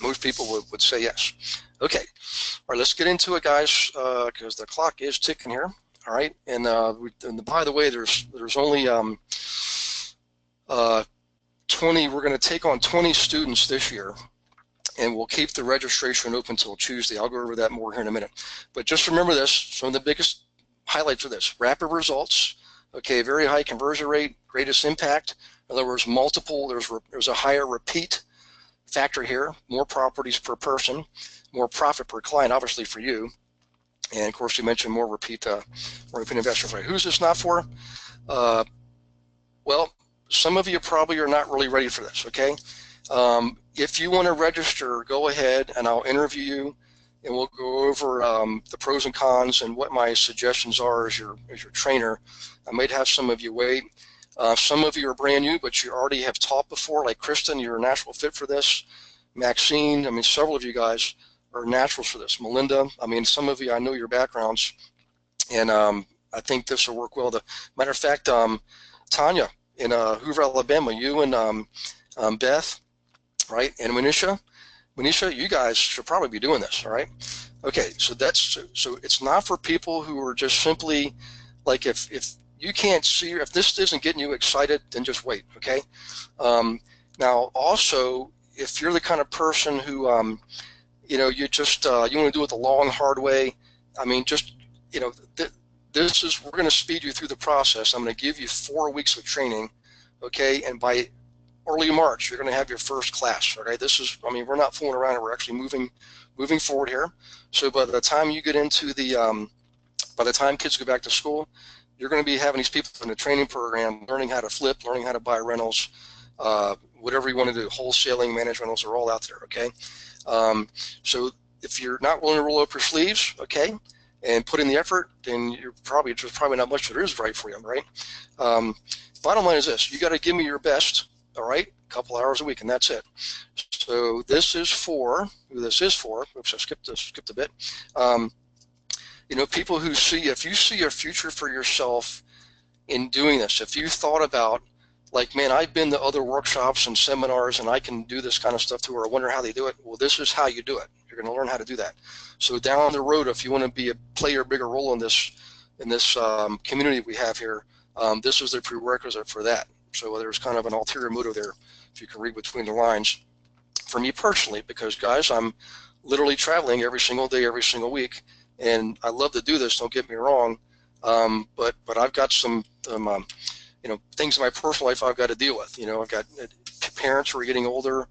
Most people would say yes. Okay. All right, let's get into it, guys, because the clock is ticking here. All right. And by the way, there's only 20. We're going to take on 20 students this year, and we'll keep the registration open until Tuesday. I'll go over that more here in a minute. But just remember this: some of the biggest highlights are this: rapid results. Okay, very high conversion rate, greatest impact. In other words, there's a higher repeat factor here, more properties per person, more profit per client, obviously for you. And of course, you mentioned more repeat investors. Right? Who's this not for? Well, some of you probably are not really ready for this, okay? If you want to register, go ahead and I'll interview you, and we'll go over the pros and cons and what my suggestions are as your trainer. I might have some of you wait. Some of you are brand new, but you already have taught before, like Kristen, you're a natural fit for this. Maxine, I mean, several of you guys are naturals for this. Melinda, I mean, some of you, I know your backgrounds, and I think this will work well. Matter of fact, Tanya in Hoover, Alabama, you and Beth, right, and Manisha, you guys should probably be doing this, all right? Okay, so it's not for people who are just simply, like, if you can't see, if this isn't getting you excited, then just wait, okay? Now, also, if you're the kind of person who, you know, you just, you want to do it the long, hard way, I mean, just, you know, we're going to speed you through the process. I'm going to give you 4 weeks of training, okay? And by early March, you're going to have your first class, okay? This is, I mean, we're not fooling around, we're actually moving forward here. So by the time you get into by the time kids go back to school, you're going to be having these people in the training program, learning how to flip, learning how to buy rentals, whatever you want to do, wholesaling, managed rentals are all out there, okay? So if you're not willing to roll up your sleeves, okay, and put in the effort, then there's probably not much that is right for you, right? Bottom line is this: you got to give me your best, all right? A couple hours a week, and that's it. So this is for. Oops, I skipped a bit. People who if you see a future for yourself in doing this, if you thought about, like, man, I've been to other workshops and seminars and I can do this kind of stuff too, or I wonder how they do it. Well, this is how you do it. You're going to learn how to do that. So down the road, if you want to play a bigger role in this community we have here, this is the prerequisite for that. So there's kind of an ulterior motive there, if you can read between the lines. For me personally, because guys, I'm literally traveling every single day, every single week, and I love to do this. Don't get me wrong, but I've got some things in my personal life I've got to deal with. I've got parents who are getting older,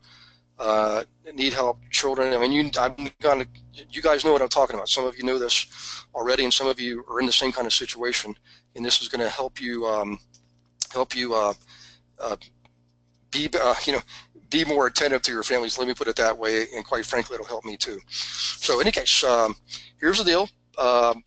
need help, children. I mean, you guys know what I'm talking about. Some of you know this already, and some of you are in the same kind of situation. And this is going to help you be more attentive to your families. Let me put it that way. And quite frankly, it'll help me too. So, in any case, here's the deal. I'm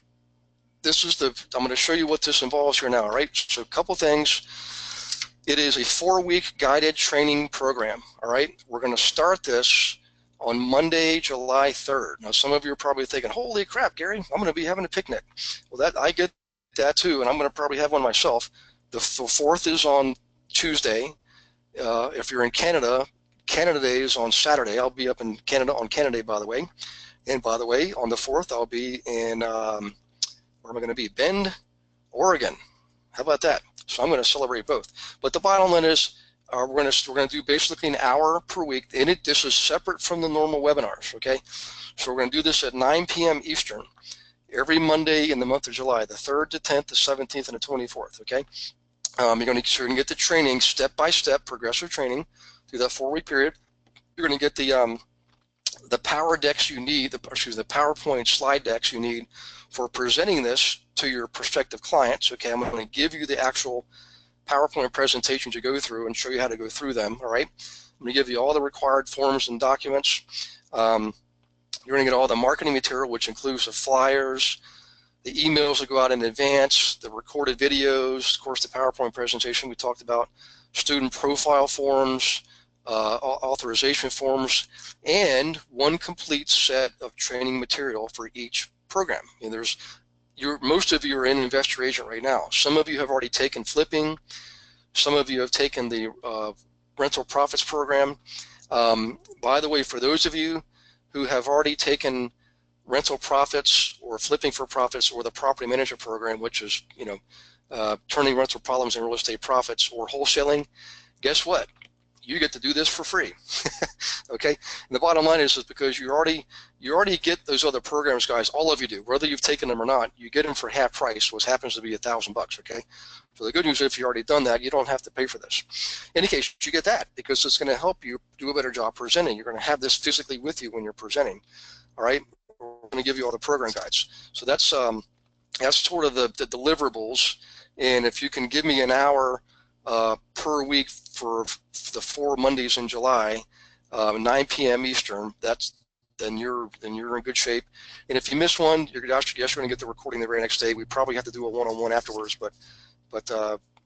going to show you what this involves here now. All right. So, a couple things. It is a 4-week guided training program. All right. We're going to start this on Monday, July 3rd. Now, some of you are probably thinking, holy crap, Gary, I'm going to be having a picnic. Well, I get that too, and I'm going to probably have one myself. The 4th is on Tuesday. If you're in Canada, Canada Day is on Saturday. I'll be up in Canada on Canada Day, by the way. And by the way, on the 4th, I'll be in, where am I going to be? Bend, Oregon. How about that? So I'm going to celebrate both. But the bottom line is, we're going to do basically an hour per week. And this is separate from the normal webinars, okay? So we're going to do this at 9 p.m. Eastern every Monday in the month of July, the 3rd, the 10th, the 17th, and the 24th, okay? You're going to get the training step-by-step, progressive training through that 4-week period. You're going to get the power decks you need, the PowerPoint slide decks you need for presenting this to your prospective clients. Okay, I'm going to give you the actual PowerPoint presentation to go through and show you how to go through them. All right, I'm going to give you all the required forms and documents. You're going to get all the marketing material, which includes the flyers, the emails that go out in advance, the recorded videos, of course, the PowerPoint presentation we talked about, student profile forms, authorization forms, and one complete set of training material for each program. And most of you are in Investor Agent right now. Some of you have already taken flipping. Some of you have taken the rental profits program. By the way, for those of you who have already taken rental profits or flipping for profits or the property management program, which is turning rental problems into real estate profits, or wholesaling, guess what? You get to do this for free. Okay, and the bottom line is because you already get those other programs, guys. All of you do, whether you've taken them or not. You get them for half price, which happens to be $1,000. Okay, so the good news is if you've already done that, you don't have to pay for this. In any case, you get that because it's going to help you do a better job presenting. You're going to have this physically with you when you're presenting. All right, we're going to give you all the program guides. So that's sort of the deliverables. And if you can give me an hour per week for the 4 Mondays in July, 9 p.m. Eastern, then you're in good shape. And if you miss one, you're going to get the recording the very next day. We probably have to do a one-on-one afterwards, but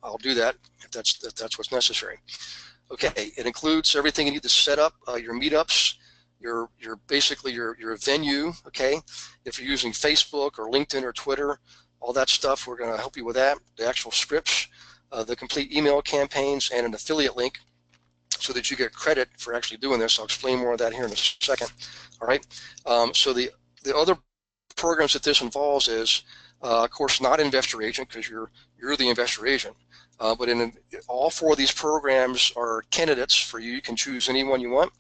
I'll do that if that's what's necessary. Okay, it includes everything you need to set up your meetups, your venue. Okay, if you're using Facebook or LinkedIn or Twitter, all that stuff, we're going to help you with that. The actual scripts, the complete email campaigns, and an affiliate link so that you get credit for actually doing this. I'll explain more of that here in a second. All right. So the other programs that this involves is, of course, not Investor Agent because you're the Investor Agent. But all 4 of these programs are candidates for you. You can choose any one you want.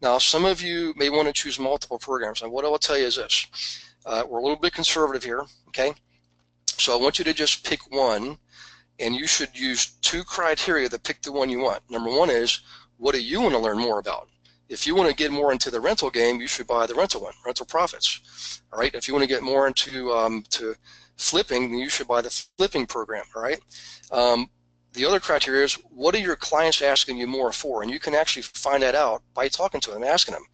Now, some of you may want to choose multiple programs. And what I will tell you is this. We're a little bit conservative here. Okay. So I want you to just pick one. And you should use 2 criteria to pick the one you want. Number 1 is, what do you want to learn more about? If you want to get more into the rental game, you should buy the rental one, rental profits. All right. If you want to get more into to flipping, then you should buy the flipping program. All right. The other criteria is, what are your clients asking you more for? And you can actually find that out by talking to them, asking them,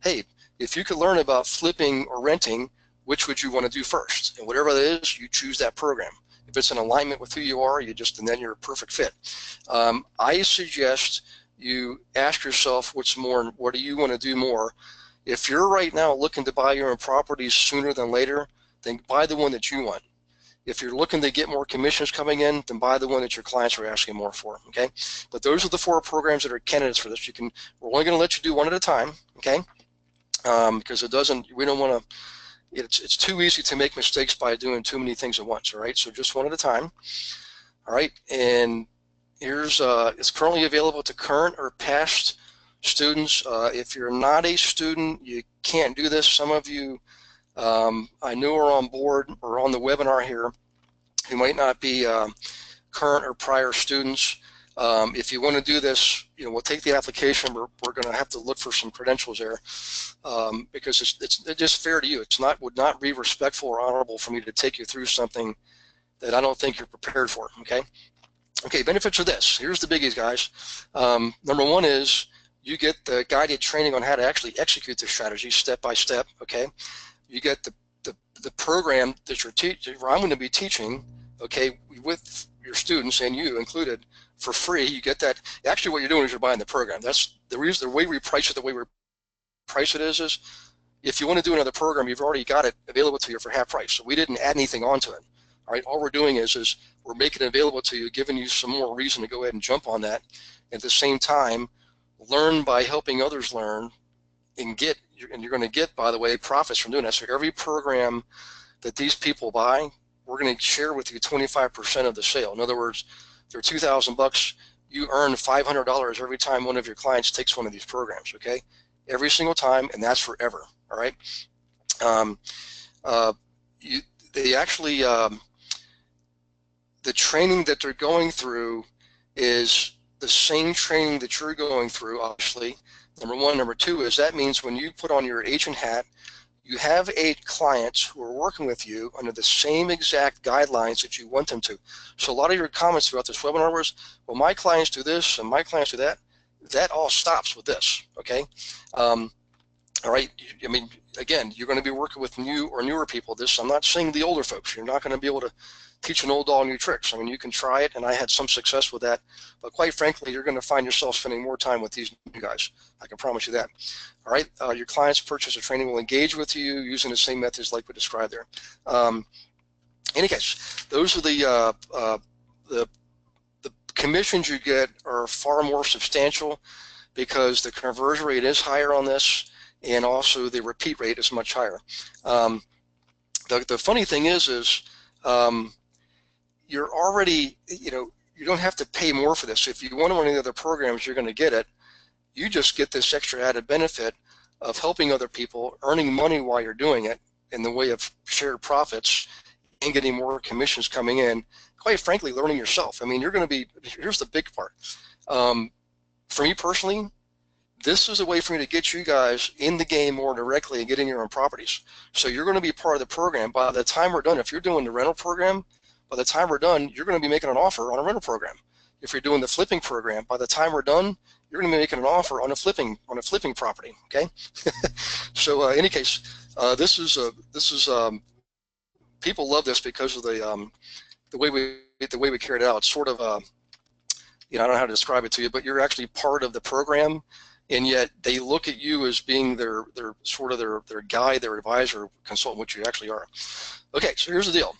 hey, if you could learn about flipping or renting, which would you want to do first? And whatever that is, you choose that program. If it's in alignment with who you are, and then you're a perfect fit. I suggest you ask yourself what's more, and what do you want to do more? If you're right now looking to buy your own properties sooner than later, then buy the one that you want. If you're looking to get more commissions coming in, then buy the one that your clients are asking more for, okay? But those are the 4 programs that are candidates for this. We're only gonna let you do one at a time, okay? Because we don't wanna, it's too easy to make mistakes by doing too many things at once, all right? So just one at a time, all right? And here's, it's currently available to current or past students. If you're not a student, you can't do this. Some of you I know are on board or on the webinar here who might not be current or prior students. If you want to do this, we'll take the application. We're going to have to look for some credentials there because it's just fair to you. Would not be respectful or honorable for me to take you through something that I don't think you're prepared for. Okay. Okay. Benefits of this. Here's the biggies, guys. Number 1 is you get the guided training on how to actually execute the strategy step by step. Okay. You get the program that I'm going to be teaching, okay, with your students and you included for free. You get that. Actually, what you're doing is you're buying the program. That's the reason. The way we price it, is if you want to do another program, you've already got it available to you for half price. So we didn't add anything onto it. All right. All we're doing is we're making it available to you, giving you some more reason to go ahead and jump on that. At the same time, learn by helping others learn. And you're going to get, by the way, profits from doing that. So every program that these people buy, we're going to share with you 25% of the sale. In other words, they're $2,000. You earn $500 every time one of your clients takes one of these programs. Okay, every single time, and that's forever. All right. The training that they're going through is the same training that you're going through, obviously. Number 1. Number 2 is that means when you put on your agent hat, you have 8 clients who are working with you under the same exact guidelines that you want them to. So a lot of your comments throughout this webinar was, well, my clients do this and my clients do that. That all stops with this, okay? All right, I mean, again, you're going to be working with new or newer people. I'm not saying the older folks. You're not going to be able to teach an old dog new tricks. I mean, you can try it, and I had some success with that. But quite frankly, you're going to find yourself spending more time with these new guys. I can promise you that. All right, your clients purchase a training will engage with you using the same methods like we described there. In any case, those are the commissions you get are far more substantial because the conversion rate is higher on this, and also the repeat rate is much higher. The funny thing is you're already, you don't have to pay more for this. If you want one of the other programs, you're going to get it. You just get this extra added benefit of helping other people, earning money while you're doing it in the way of shared profits and getting more commissions coming in. Quite frankly, learning yourself. I mean, you're going to be, here's the big part. For me personally, this is a way for me to get you guys in the game more directly and getting your own properties. So you're going to be part of the program. By the time we're done, if you're doing the rental program, by the time we're done, you're going to be making an offer on a rental program. If you're doing the flipping program, by the time we're done, you're going to be making an offer on a flipping property. Okay. So in any case, this is people love this because of the way we carried it out. It's sort of I don't know how to describe it to you, but you're actually part of the program, and yet they look at you as being their guide, their advisor, consultant, which you actually are. Okay, so here's the deal.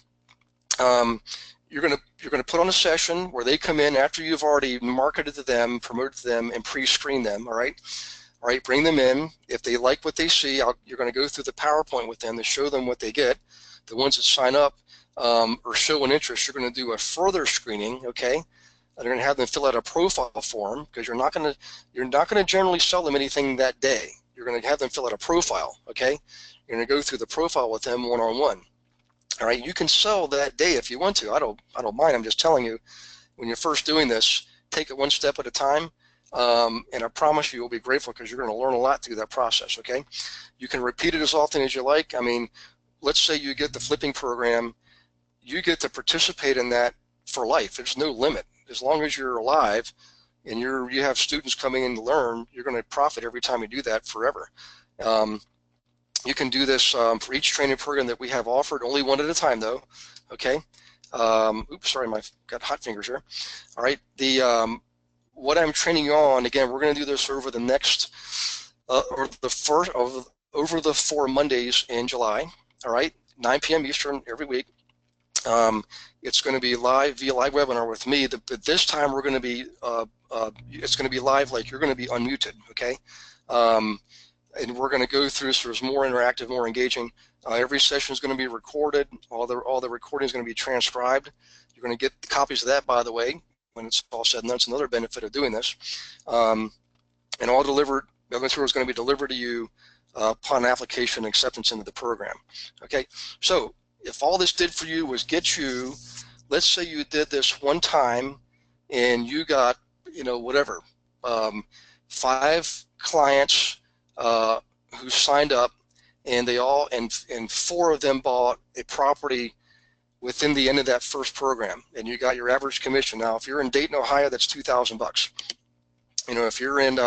You're gonna put on a session where they come in after you've already marketed to them, promoted to them, and pre-screened them. All right, bring them in. If they like what they see, you're going to go through the PowerPoint with them to show them what they get. The ones that sign up or show an interest, you're going to do a further screening. Okay. They're going to have them fill out a profile form because you're not going to generally sell them anything that day. You're going to have them fill out a profile. Okay. You're going to go through the profile with them one-on-one. All right. You can sell that day if you want to. I don't mind. I'm just telling you, when you're first doing this, take it one step at a time. And I promise you'll be grateful because you're going to learn a lot through that process. Okay. You can repeat it as often as you like. I mean, let's say you get the flipping program, you get to participate in that for life. There's no limit. As long as you're alive and you have students coming in to learn, you're going to profit every time you do that forever. You can do this for each training program that we have offered, only one at a time though, okay? Oops, sorry, I've got hot fingers here. All right, what I'm training you on, again, we're gonna do this over the next, over the 4 Mondays in July, all right? 9 p.m. Eastern every week. It's going to be live via live webinar with me, but this time we're going to be, it's going to be live, like you're going to be unmuted, okay? And we're going to go through, so there's more interactive, more engaging. Every session is going to be recorded. All the recording is going to be transcribed. You're going to get copies of that, by the way, when it's all said and done. That's another benefit of doing this. And all delivered, the material is going to be delivered to you upon application and acceptance into the program, okay? So if all this did for you was get you, let's say you did this one time and you got, you know, whatever, 5 clients who signed up, and they all, and 4 of them bought a property within the end of that first program, and you got your average commission. Now, if you're in Dayton, Ohio, that's $2,000. You know, if you're in,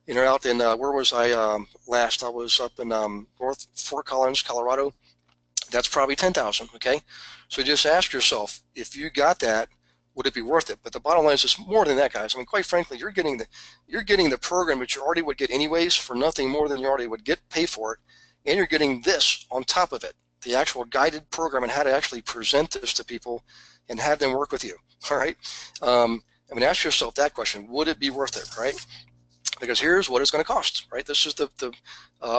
you know, out in, where was I last? I was up in North Fort Collins, Colorado. That's probably 10,000, okay? So just ask yourself, if you got that, would it be worth it? But the bottom line is it's more than that, guys. I mean, quite frankly, you're getting the program that you already would get anyways for nothing more than you already would pay for it, and you're getting this on top of it, the actual guided program and how to actually present this to people and have them work with you, all right? I mean, ask yourself that question, would it be worth it, right? Because here's what it's going to cost, right? This is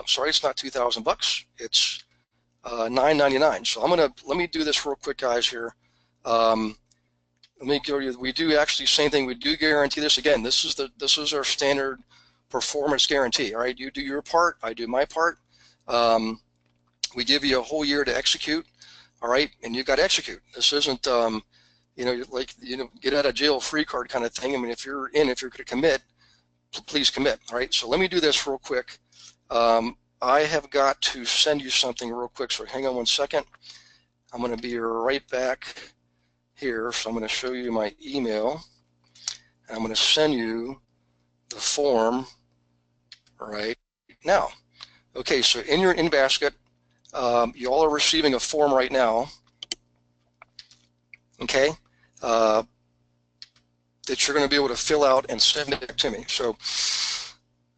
sorry, it's not $2,000, it's $9.99. So let me do this real quick, guys, here. Let me give you, we do actually, same thing, we do guarantee this. Again, this is our standard performance guarantee, all right? You do your part, I do my part. We give you a whole year to execute, all right? And you've got to execute. This isn't, you know, like, you know, get out of jail free card kind of thing. I mean, if you're going to commit, please commit, all right? So let me do this real quick. I have got to send you something real quick, so hang on one second. I'm going to be right back here, so I'm going to show you my email. I'm going to send you the form right now. Okay, so in your in-basket, you all are receiving a form right now, okay, that you're going to be able to fill out and send it to me. So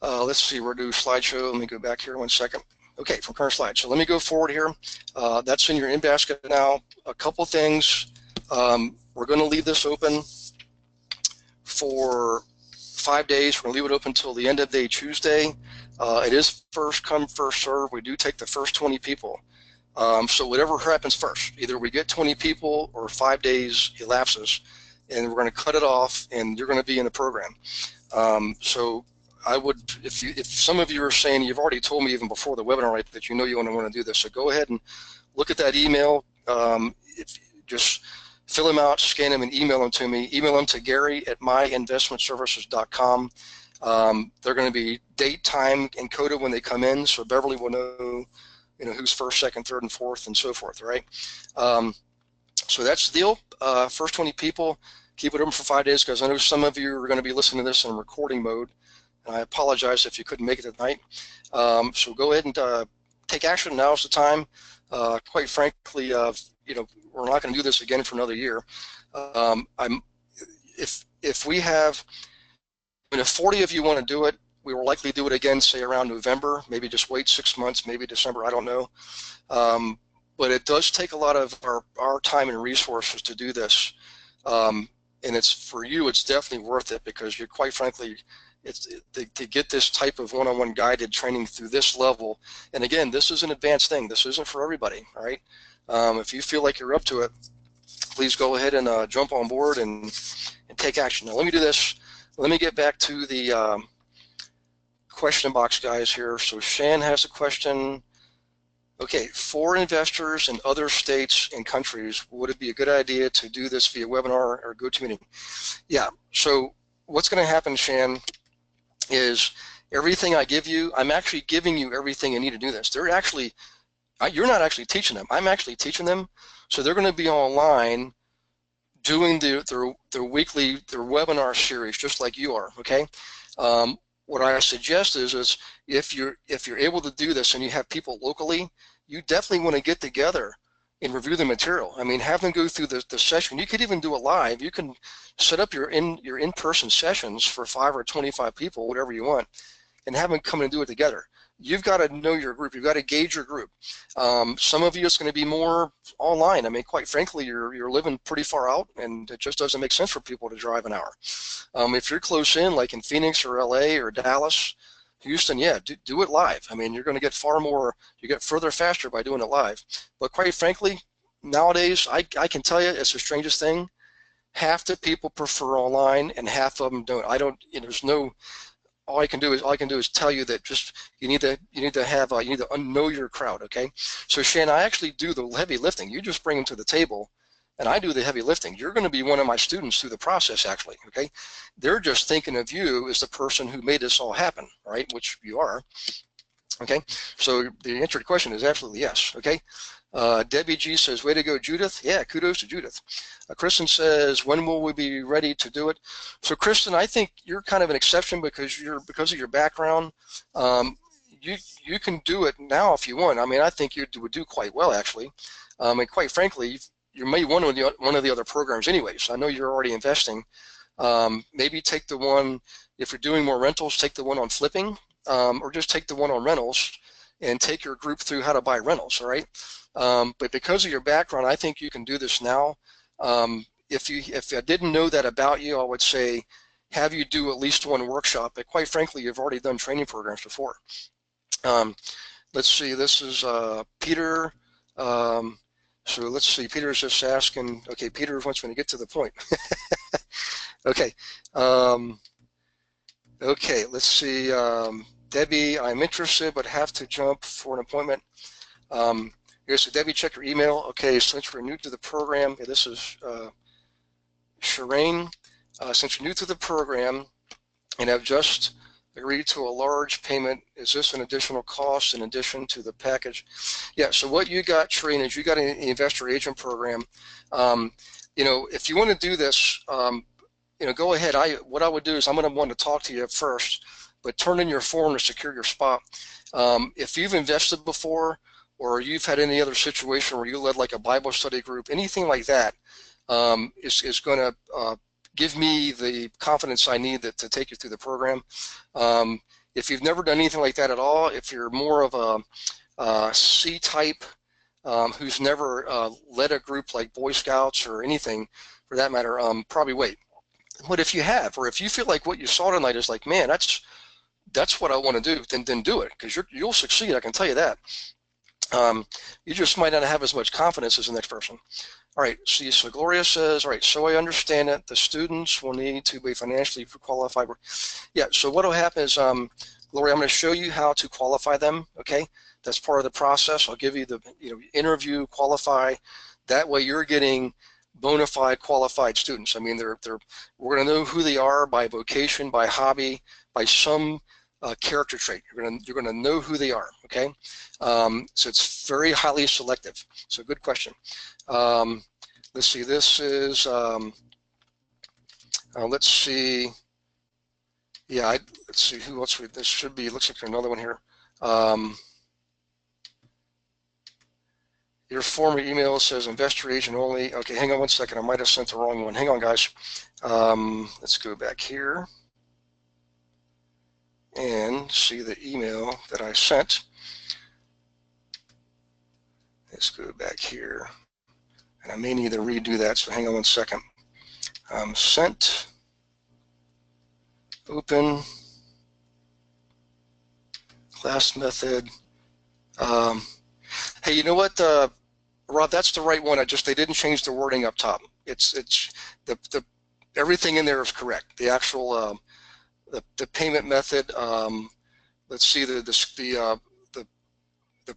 let's see, we're doing slideshow. Let me go back here one second. Okay, from current slide. So let me go forward here. That's in your in-basket now. A couple things. We're going to leave this open for 5 days. We're going to leave it open until the end of day Tuesday. It is first come, first serve. We do take the first 20 people. So whatever happens first, either we get 20 people or 5 days elapses, and we're going to cut it off, and you're going to be in the program. So I would, if some of you are saying, you've already told me even before the webinar, right, that you know you want to do this, so go ahead and look at that email. Just fill them out, scan them, and email them to me. Email them to Gary@myinvestmentservices.com. They're going to be date, time encoded when they come in, so Beverly will know, you know, who's first, second, third, and fourth, and so forth, right? So that's the deal. First 20 people, keep it open for 5 days, because I know some of you are going to be listening to this in recording mode, and I apologize if you couldn't make it tonight. So go ahead and take action. Now's the time. Quite frankly, you know, we're not going to do this again for another year. If we have, I mean, if 40 of you want to do it, we will likely do it again, say around November, maybe just wait 6 months, maybe December, I don't know. But it does take a lot of our time and resources to do this. And it's, for you, it's definitely worth it, because you're, quite frankly, to get this type of one-on-one guided training through this level. And again, this is an advanced thing. This isn't for everybody, all right? If you feel like you're up to it, please go ahead and jump on board and take action. Now let me do this. Let me get back to the question box, guys, here. So Shan has a question. Okay, for investors in other states and countries, would it be a good idea to do this via webinar or GoToMeeting? Yeah, so what's going to happen, Shan, is everything I give you, I'm actually giving you everything you need to do this. They're actually, you're not actually teaching them. I'm actually teaching them. So they're going to be online doing their weekly, their webinar series, just like you are, okay? what I suggest is if you're able to do this and you have people locally, you definitely want to get together and review the material. I mean, have them go through the session. You could even do it live. You can set up your in-person sessions for 5 or 25 people, whatever you want, and have them come and do it together. You've got to know your group. You've got to gauge your group. Some of you, it's going to be more online. I mean, quite frankly, you're living pretty far out, and it just doesn't make sense for people to drive an hour. If you're close in, like in Phoenix or LA or Dallas, Houston, yeah, do it live. I mean, you're going to get far more, you get further faster by doing it live. But quite frankly, nowadays, I can tell you, it's the strangest thing. Half the people prefer online, and half of them don't. I don't. You know, there's no. All I can do is tell you that just you need to know your crowd. Okay. So Shannon, I actually do the heavy lifting. You just bring them to the table, and I do the heavy lifting. You're going to be one of my students through the process, actually. Okay. They're just thinking of you as the person who made this all happen, right? Which you are. Okay. So the answer to the question is absolutely yes. Okay. Debbie G says, way to go, Judith. Yeah, kudos to Judith. Kristen says, when will we be ready to do it? So Kristen, I think you're kind of an exception because of your background. You can do it now if you want. I mean, I think you would do quite well, actually. And quite frankly, you may want one of the other programs anyways. I know you're already investing. Maybe take the one, if you're doing more rentals, take the one on flipping, or just take the one on rentals and take your group through how to buy rentals, all right? But because of your background, I think you can do this now. If I didn't know that about you, I would say have you do at least one workshop, but quite frankly, you've already done training programs before. Let's see, this is Peter. So let's see, Peter's just asking, okay, Peter wants me to get to the point. Okay. Okay, let's see, Debbie, I'm interested but have to jump for an appointment. Here's so Debbie, check your email. Okay, since we're new to the program, this is Shireen. Since you're new to the program and have just agreed to a large payment, is this an additional cost in addition to the package? Yeah, so what you got, Shireen, is you got an investor agent program. You know, if you want to do this, you know, go ahead. What I would do is I'm going to want to talk to you first, but turn in your form to secure your spot. If you've invested before, or you've had any other situation where you led like a Bible study group, anything like that is going to give me the confidence I need to take you through the program. If you've never done anything like that at all, if you're more of a C-type who's never led a group like Boy Scouts or anything for that matter, probably wait. But if you have, or if you feel like what you saw tonight is like, man, that's what I want to do, then do it, because you'll succeed, I can tell you that. You just might not have as much confidence as the next person. All right, see, so Gloria says, all right, so I understand that the students will need to be financially qualified. Yeah, so what will happen is, Gloria, I'm going to show you how to qualify them, okay? That's part of the process. I'll give you the interview, qualify. That way you're getting bona fide qualified students. I mean, we're going to know who they are by vocation, by hobby, by some character trait. You're gonna know who they are. Okay, so it's very highly selective. So good question. Let's see. This is let's see. Yeah, let's see who else. This should be. Looks like there's another one here. Your former email says investor agent only. Okay, hang on one second. I might have sent the wrong one. Hang on, guys. Let's go back here and see the email that I sent. Let's go back here. And I may need to redo that, so hang on one second. Sent, open, class method. Hey, you know what, Rob, that's the right one. They didn't change the wording up top. It's everything in there is correct. The actual the payment method, let's see, the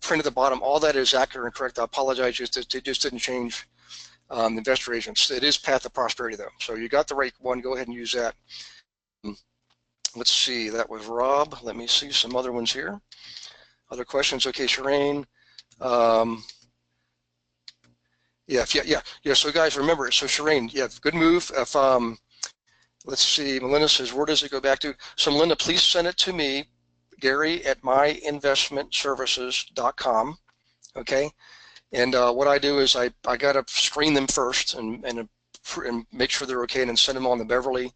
print at the bottom, all that is accurate and correct. I apologize, they just didn't change the investor agents. It is Path of Prosperity though, so you got the right one. Go ahead and use that. Let's see, that was Rob. Let me see some other ones here. Other questions? Okay, Shireen. Yeah. So guys, remember, so Shireen, yeah, good move. Let's see, Melinda says, where does it go back to? So Melinda, please send it to me, Gary at myinvestmentservices.com, okay? And what I do is I got to screen them first and make sure they're okay and then send them on to Beverly,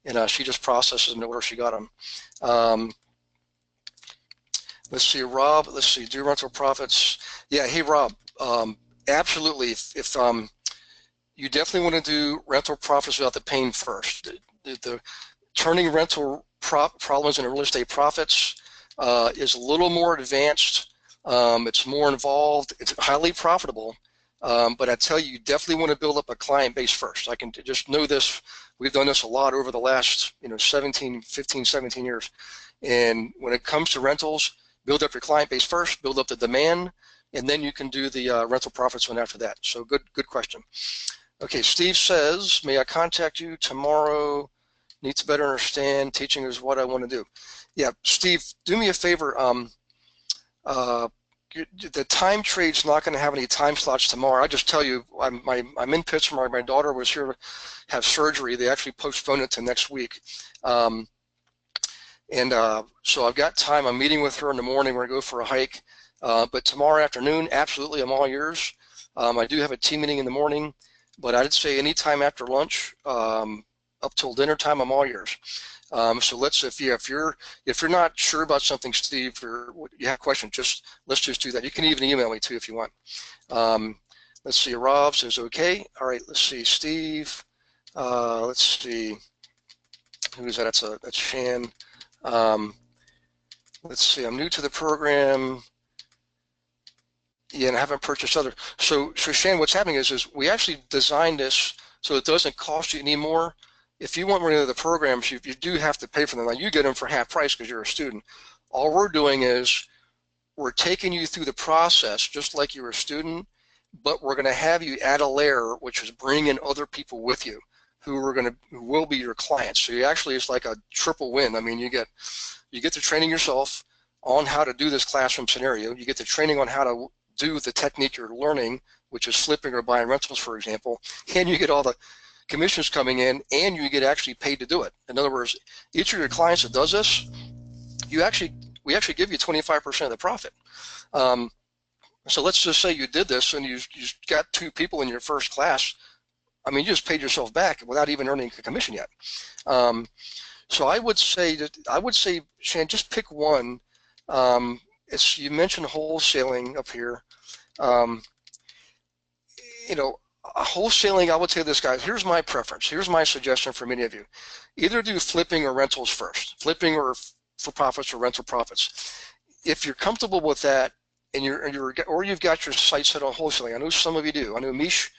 and she just processes them in order she got them. Let's see, Rob, let's see, do rental profits. Yeah, hey, Rob, absolutely. If you definitely want to do rental profits without the pain first. The turning rental problems into real estate profits is a little more advanced. It's more involved. It's highly profitable. But I tell you, you definitely want to build up a client base first. I can just know this. We've done this a lot over the last 15, 17 years. And when it comes to rentals, build up your client base first, build up the demand, and then you can do the rental profits one after that. So good question. Okay, Steve says, may I contact you tomorrow? Need to better understand. Teaching is what I want to do. Yeah, Steve, do me a favor. The time trade's not going to have any time slots tomorrow. I just tell you, I'm in Pittsburgh. My daughter was here to have surgery. They actually postponed it to next week. So I've got time. I'm meeting with her in the morning. We're going to go for a hike. But tomorrow afternoon, absolutely, I'm all yours. I do have a team meeting in the morning. But I'd say anytime after lunch, up till dinner time, I'm all yours. So let's, if you're not sure about something, Steve, or you have questions, let's just do that. You can even email me too if you want. Let's see, Rob says okay. All right, let's see, Steve. Let's see, who's that? That's Shan. Let's see, I'm new to the program. Yeah, and I haven't purchased other. So Shan, what's happening is we actually designed this so it doesn't cost you any more. If you want one of the programs, you do have to pay for them. Now you get them for half price because you're a student. All we're doing is we're taking you through the process just like you're a student, but we're going to have you add a layer, which is bring in other people with you who will be your clients. So you actually, it's like a triple win. I mean, you get the training yourself on how to do this classroom scenario. You get the training on how to do the technique you're learning, which is flipping or buying rentals, for example, and you get all the commissions coming in, and you get actually paid to do it. In other words, each of your clients that does this, we actually give you 25% of the profit. So let's just say you did this and you got 2 people in your first class. I mean, you just paid yourself back without even earning a commission yet. So I would say, Shan, just pick one. You mentioned wholesaling up here. Wholesaling, I would say this, guys, here's my preference. Here's my suggestion for many of you. Either do flipping or rentals first. Flipping or for profits or rental profits. If you're comfortable with that and you've got your sights set on wholesaling, I know some of you do. I know, Mish,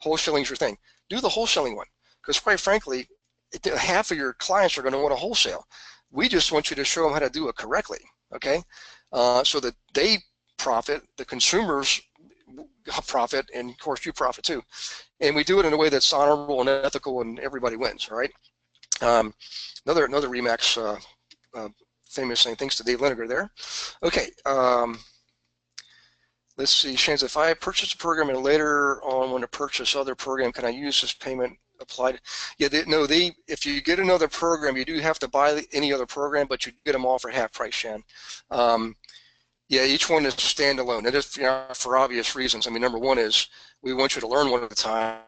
wholesaling is your thing. Do the wholesaling one, because quite frankly, half of your clients are going to want to wholesale. We just want you to show them how to do it correctly, okay? So that they profit, the consumers profit, and of course you profit too. And we do it in a way that's honorable and ethical, and everybody wins, all right? Another Remax famous saying, thanks to Dave Liniger there. Okay, let's see, Shans, if I purchase a program and later on want to purchase other program, can I use this payment applied? Yeah, if you get another program, you do have to buy any other program, but you get them all for half price, Shan. Yeah, each one is standalone. It is for obvious reasons. I mean, number one is we want you to learn one at a time,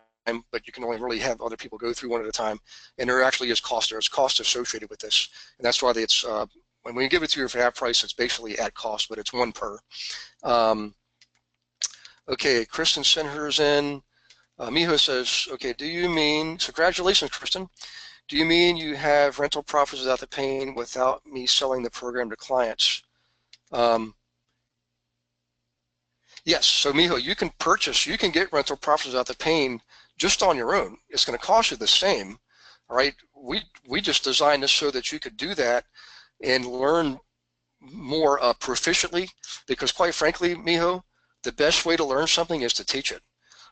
but you can only really have other people go through one at a time. And there actually is cost there. It's cost associated with this. And that's why it's, when we give it to you for half price, it's basically at cost, but it's 1 per. Okay, Kristen sent hers in. Miho says, okay, do you mean, so congratulations, Kristen. Do you mean you have rental profits without the pain without me selling the program to clients? Yes, so Miho, you can get rental profits without the pain just on your own. It's going to cost you the same, all right? We just designed this so that you could do that and learn more proficiently, because quite frankly, Miho, the best way to learn something is to teach it,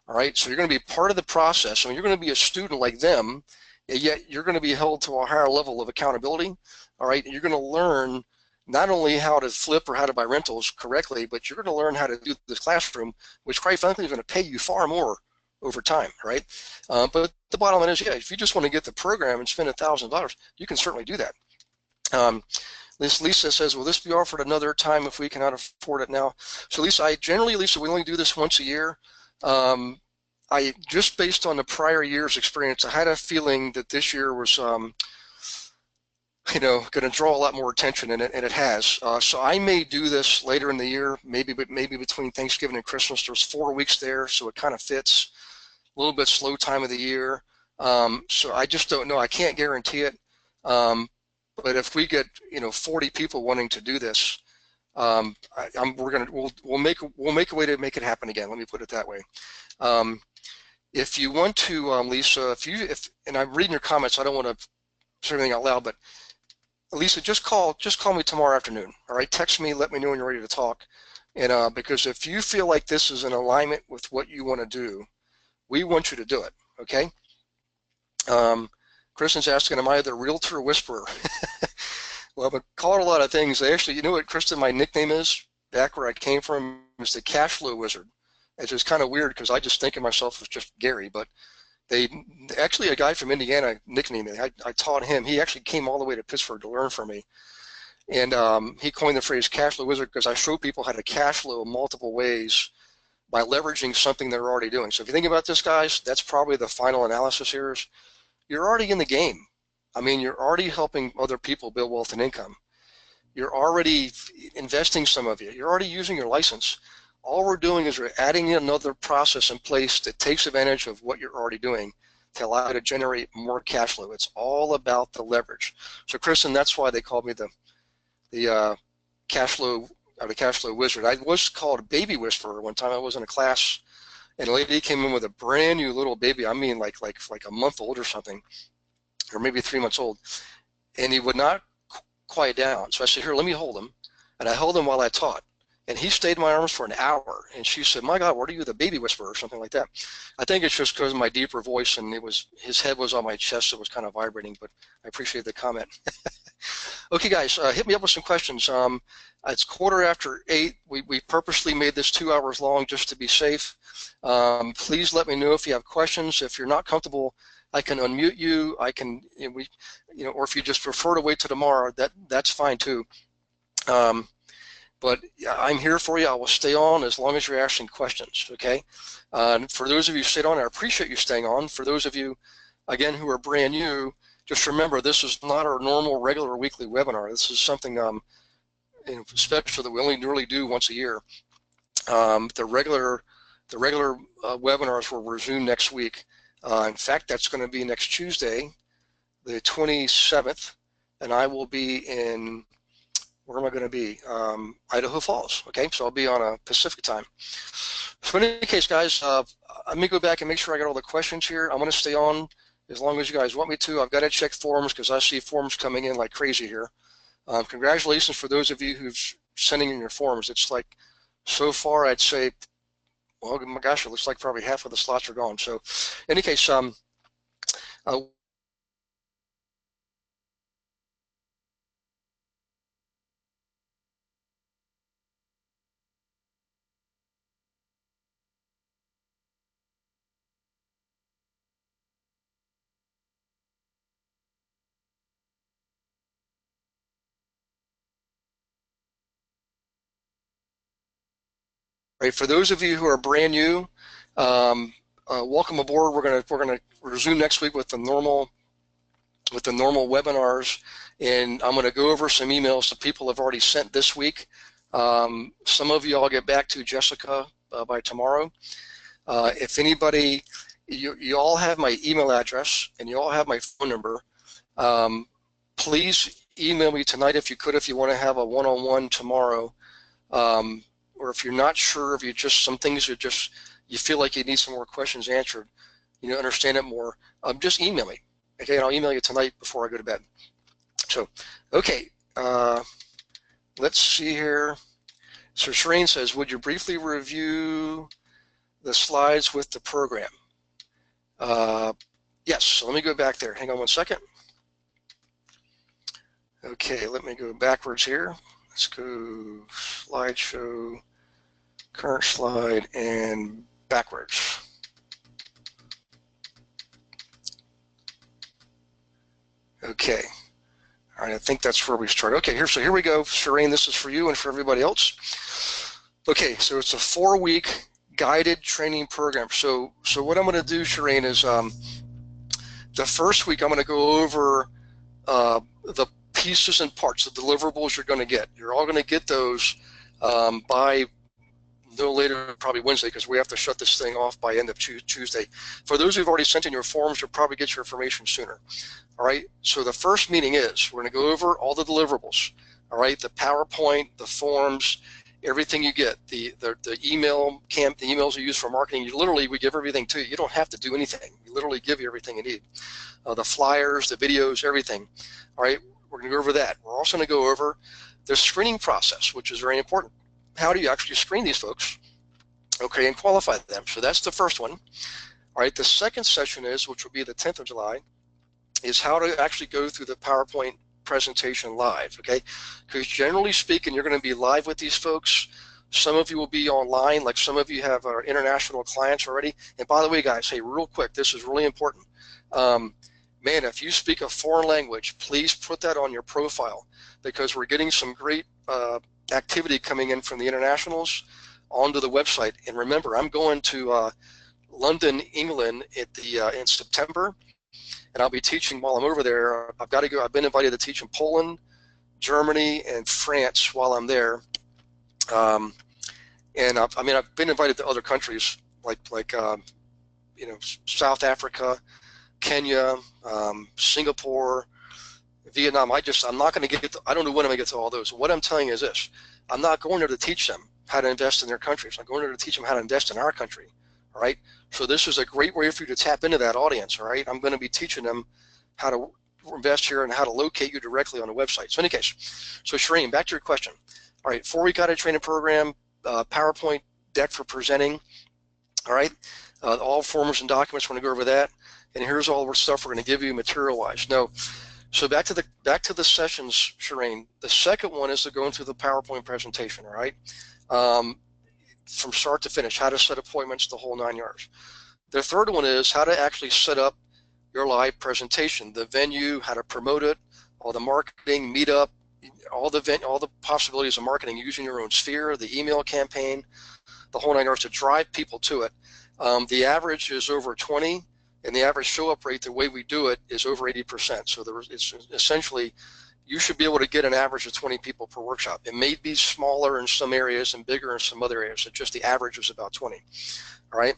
all right? So you're going to be part of the process. I mean, you're going to be a student like them, and yet you're going to be held to a higher level of accountability, all right? And you're going to learn not only how to flip or how to buy rentals correctly, but you're going to learn how to do this classroom, which quite frankly is going to pay you far more over time, right? But the bottom line is, yeah, if you just want to get the program and spend $1,000, you can certainly do that. Lisa says, will this be offered another time if we cannot afford it now? So Lisa, Lisa, we only do this once a year. I just based on the prior year's experience, I had a feeling that this year was, going to draw a lot more attention, and it has. So I may do this later in the year, maybe between Thanksgiving and Christmas. There's 4 weeks there, so it kind of fits. A little bit slow time of the year. So I just don't know. I can't guarantee it. But if we get 40 people wanting to do this, we'll make a way to make it happen again. Let me put it that way. If you want to, Lisa, and I'm reading your comments, I don't want to say everything out loud, but Lisa, just call me tomorrow afternoon. All right, text me, let me know when you're ready to talk. And because if you feel like this is in alignment with what you want to do, we want you to do it. Okay. Kristen's asking, am I the realtor whisperer? Well, I've been called a lot of things. Actually, you know what, Kristen, my nickname is back where I came from is the cash flow wizard. It's just kind of weird because I just think of myself as just Gary, but actually a guy from Indiana nicknamed me. I taught him. He actually came all the way to Pittsburgh to learn from me. And he coined the phrase cash flow wizard because I show people how to cash flow multiple ways by leveraging something they're already doing. So if you think about this, guys, that's probably the final analysis here is you're already in the game. I mean, you're already helping other people build wealth and income. You're already investing, some of you. You're already using your license. All we're doing is we're adding another process in place that takes advantage of what you're already doing to allow you to generate more cash flow. It's all about the leverage. So, Kristen, that's why they called me the cash flow wizard. I was called a baby whisperer one time. I was in a class, and a lady came in with a brand new little baby. I mean, like a month old or something, or maybe 3 months old, and he would not quiet down. So I said, here, let me hold him, and I held him while I taught. And he stayed in my arms for an hour. And she said, my God, what are you, the baby whisperer or something like that? I think it's just because of my deeper voice, and his head was on my chest, so it was kind of vibrating, but I appreciate the comment. Okay, guys, hit me up with some questions. It's 8:15. We purposely made this 2 hours long just to be safe. Please let me know if you have questions. If you're not comfortable, I can unmute you. I can, or if you just prefer to wait till tomorrow, that's fine too. But I'm here for you. I will stay on as long as you're asking questions, okay? For those of you who stayed on, I appreciate you staying on. For those of you, again, who are brand new, just remember this is not our normal, regular weekly webinar. This is something special that we only really do once a year. The regular webinars will resume next week. In fact, that's going to be next Tuesday, the 27th, and I will be in, where am I going to be? Idaho Falls, okay? So I'll be on a Pacific time. So in any case, guys, let me go back and make sure I got all the questions here. I'm going to stay on as long as you guys want me to. I've got to check forums because I see forums coming in like crazy here. Congratulations for those of you who've sending in your forms. It's like, so far, I'd say, well, my gosh, it looks like probably half of the slots are gone. So in any case, right, for those of you who are brand new, welcome aboard. We're gonna resume next week with the normal webinars, and I'm going to go over some emails that people have already sent this week. Some of you I'll get back to Jessica by tomorrow. If anybody, you all have my email address and you all have my phone number. Please email me tonight if you could, if you want to have a one-on-one tomorrow, or if you're not sure, if you just, some things are just, you feel like you need some more questions answered, understand it more, just email me. Okay, and I'll email you tonight before I go to bed. So, okay, let's see here. So Shireen says, would you briefly review the slides with the program? Yes, so let me go back there. Hang on one second. Okay, let me go backwards here. Let's go slideshow, current slide, and backwards. Okay. All right, I think that's where we start. Okay, so here we go. Shireen, this is for you and for everybody else. Okay, so it's a 4-week guided training program. So what I'm going to do, Shireen, is the first week I'm going to go over the pieces and parts, the deliverables you're going to get. You're all going to get those by no later probably Wednesday, because we have to shut this thing off by end of Tuesday. For those who've already sent in your forms, you'll probably get your information sooner. All right, so the first meeting is we're going to go over all the deliverables. All right, the PowerPoint, the forms, everything you get, the email camp, the emails you use for marketing. We give everything to you. You don't have to do anything. We literally give you everything you need. The flyers, the videos, everything. All right, we're going to go over that. We're also going to go over the screening process, which is very important. How do you actually screen these folks, okay, and qualify them? So that's the first one. All right, the second session is, which will be the 10th of July, is how to actually go through the PowerPoint presentation live, okay? Because generally speaking, you're going to be live with these folks. Some of you will be online, like some of you have our international clients already. And by the way, guys, hey, real quick, this is really important. Man, if you speak a foreign language, please put that on your profile, because we're getting some great activity coming in from the internationals onto the website. And remember, I'm going to London, England in September, and I'll be teaching while I'm over there. I've got to go. I've been invited to teach in Poland, Germany, and France while I'm there. And I've been invited to other countries like South Africa, Kenya, Singapore, Vietnam. I'm not going to get. I don't know when I'm going to get to all those. What I'm telling you is this: I'm not going there to teach them how to invest in their countries. I'm going there to teach them how to invest in our country. All right. So this is a great way for you to tap into that audience. All right. I'm going to be teaching them how to invest here and how to locate you directly on the website. So in any case, so Shireen, back to your question. All right, 4-week guided training program, PowerPoint deck for presenting. All right. All forms and documents. We're going to go over that. And here's all the stuff we're going to give you material-wise. No. So back to the sessions, Shireen. The second one is to go into the PowerPoint presentation. All right. From start to finish, how to set appointments, the whole 9 yards. The third one is how to actually set up your live presentation, the venue, how to promote it, all the marketing, meetup, all the possibilities of marketing using your own sphere, the email campaign, the whole 9 yards to drive people to it. The average is over 20, and the average show-up rate, the way we do it, is over 80%. So it's essentially, you should be able to get an average of 20 people per workshop. It may be smaller in some areas and bigger in some other areas. It's just the average is about 20. All right,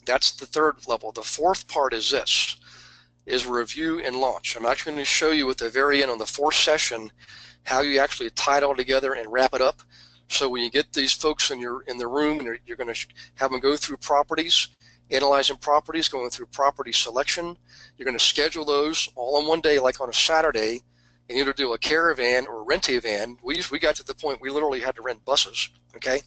that's the third level. The fourth part is this, is review and launch. I'm actually going to show you at the very end on the fourth session how you actually tie it all together and wrap it up. So when you get these folks in the room, and you're going to have them go through properties, analyzing properties, going through property selection. You're going to schedule those all in one day, like on a Saturday, and either do a caravan or rent a van. We got to the point we literally had to rent buses. Okay,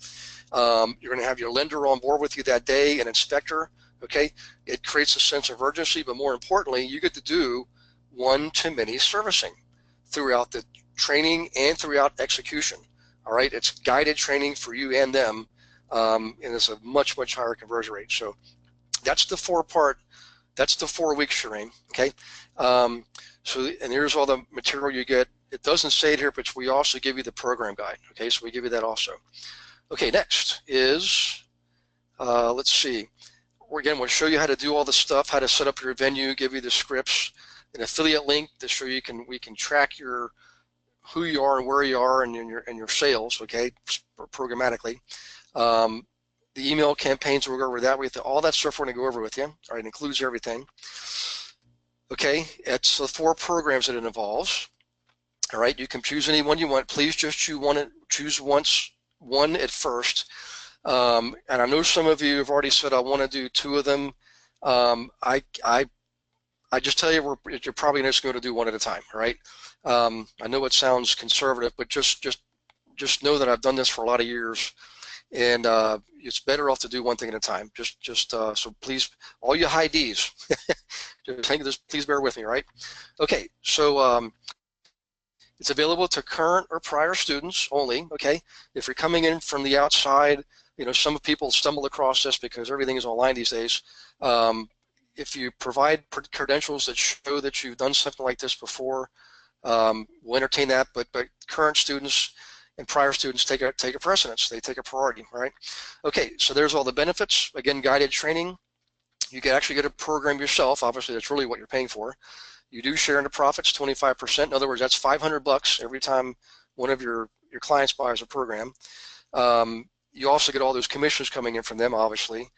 you're going to have your lender on board with you that day, an inspector. Okay, it creates a sense of urgency, but more importantly, you get to do one-to-many servicing throughout the training and throughout execution. All right, it's guided training for you and them, and it's a much higher conversion rate. So that's the 4 weeks, Shireen. Okay, and here's all the material you get. It doesn't say it here, but we also give you the program guide. Okay, so we give you that also. Okay, next is let's see. We'll show you how to do all the stuff, how to set up your venue, give you the scripts, an affiliate link to show we can track who you are and where you are and your sales. Okay, programmatically. The email campaigns, we'll go over that with you. All that stuff we're going to go over with you. All right, it includes everything. Okay, it's the 4 programs that it involves. All right, you can choose any one you want. Please just choose one at first. And I know some of you have already said I want to do 2 of them. I just tell you you're probably just going to do 1 at a time. All right. I know it sounds conservative, but just know that I've done this for a lot of years. And it's better off to do 1 thing at a time. So please, all you high Ds, please bear with me, right? Okay, so it's available to current or prior students only. Okay, if you're coming in from the outside, some people stumble across this because everything is online these days. if you provide credentials that show that you've done something like this before, we'll entertain that, but current students and prior students take a precedence. They take a priority, right? Okay, so there's all the benefits. Again, guided training. You can actually get a program yourself. Obviously, that's really what you're paying for. You do share in the profits, 25%. In other words, that's $500 every time one of your clients buys a program. You also get all those commissions coming in from them, obviously.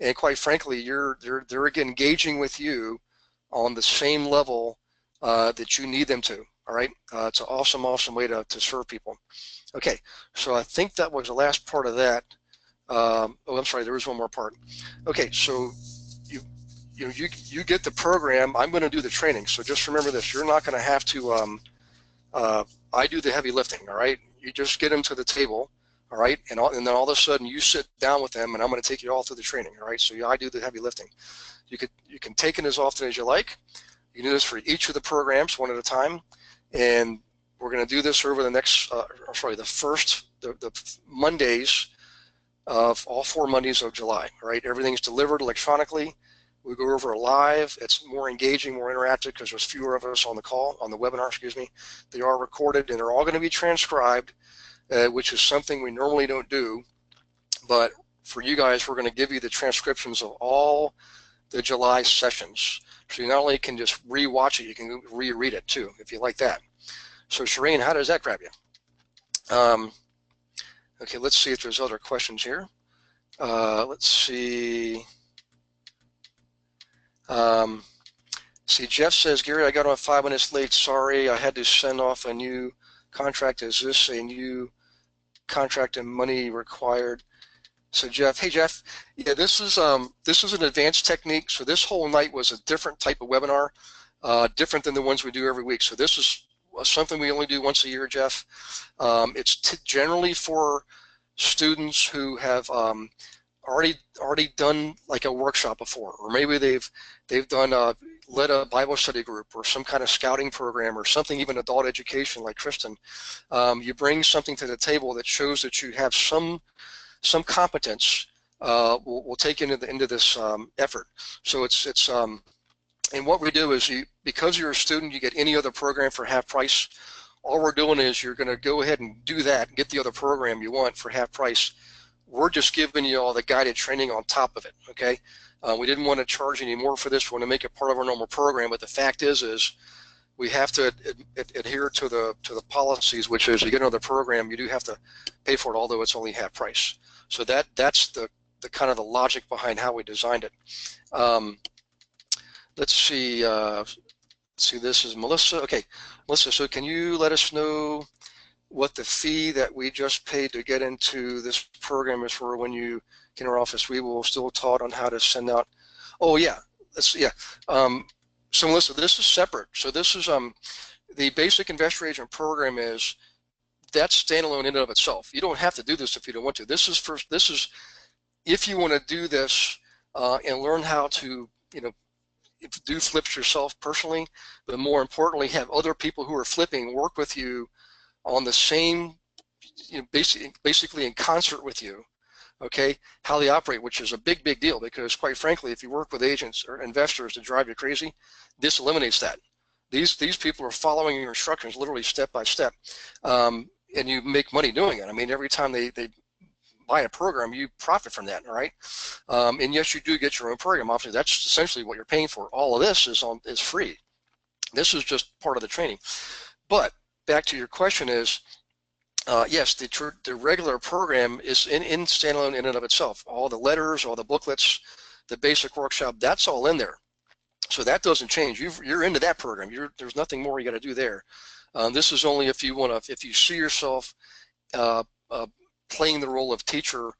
And quite frankly, they're again engaging with you on the same level that you need them to. All right, it's an awesome way to serve people. Okay, so I think that was the last part of that. Oh, I'm sorry, there was one more part. Okay, so you get the program. I'm going to do the training. So just remember this: you're not going to have to. I do the heavy lifting. All right, you just get them to the table. All right, and then all of a sudden you sit down with them, and I'm going to take you all through the training. All right, so I do the heavy lifting. You can take it as often as you like. You can do this for each of the programs one at a time, and we're going to do this over the next. The Mondays of all 4 Mondays of July. All right, everything's delivered electronically. We go over live. It's more engaging, more interactive because there's fewer of us on the call, on the webinar, excuse me. They are recorded and they're all going to be transcribed, which is something we normally don't do. But for you guys, we're going to give you the transcriptions of all the July sessions. So you not only can just re-watch it, you can reread it too, if you like that. So Shireen, how does that grab you? Okay, let's see if there's other questions here. Let's see. See, Jeff says, Gary, I got on 5 minutes late. Sorry, I had to send off a new contract. Is this a new contract and money required? So Jeff, hey Jeff, yeah, this is an advanced technique. So this whole night was a different type of webinar, different than the ones we do every week. So this is something we only do once a year, Jeff. It's generally for students who have already done like a workshop before, or maybe they've done led a Bible study group or some kind of scouting program or something, even adult education like Kristen. You bring something to the table that shows that you have some competence. We'll take into this effort. So it's and what we do is because you're a student, you get any other program for half price. All we're doing is you're going to go ahead and do that and get the other program you want for half price. We're just giving you all the guided training on top of it, okay? We didn't want to charge any more for this. We want to make it part of our normal program, but the fact is we have to adhere to the policies, which is you get another program, you do have to pay for it, although it's only half price. So that's the kind of the logic behind how we designed it. Let's see. This is Melissa. Okay, Melissa, so can you let us know what the fee that we just paid to get into this program is for when you get in our office? We will still taught on how to send out. Oh yeah, so Melissa, this is separate. So this is the basic investor agent program is that's standalone in and of itself. You don't have to do this if you don't want to. This is if you want to do this and learn how to do flips yourself personally, but more importantly have other people who are flipping work with you on the same, basically in concert with you, okay, how they operate, which is a big deal, because quite frankly, if you work with agents or investors to drive you crazy, this eliminates that. These people are following your instructions literally step by step, and you make money doing it. I mean, every time they buy a program, you profit from that, all right? And yes, you do get your own program. Obviously, that's essentially what you're paying for. All of this is free. This is just part of the training. But back to your question is, yes, the regular program is in standalone in and of itself. All the letters, all the booklets, the basic workshop, that's all in there. So that doesn't change. You're into that program. There's nothing more you got to do there. This is only if you see yourself playing the role of teacher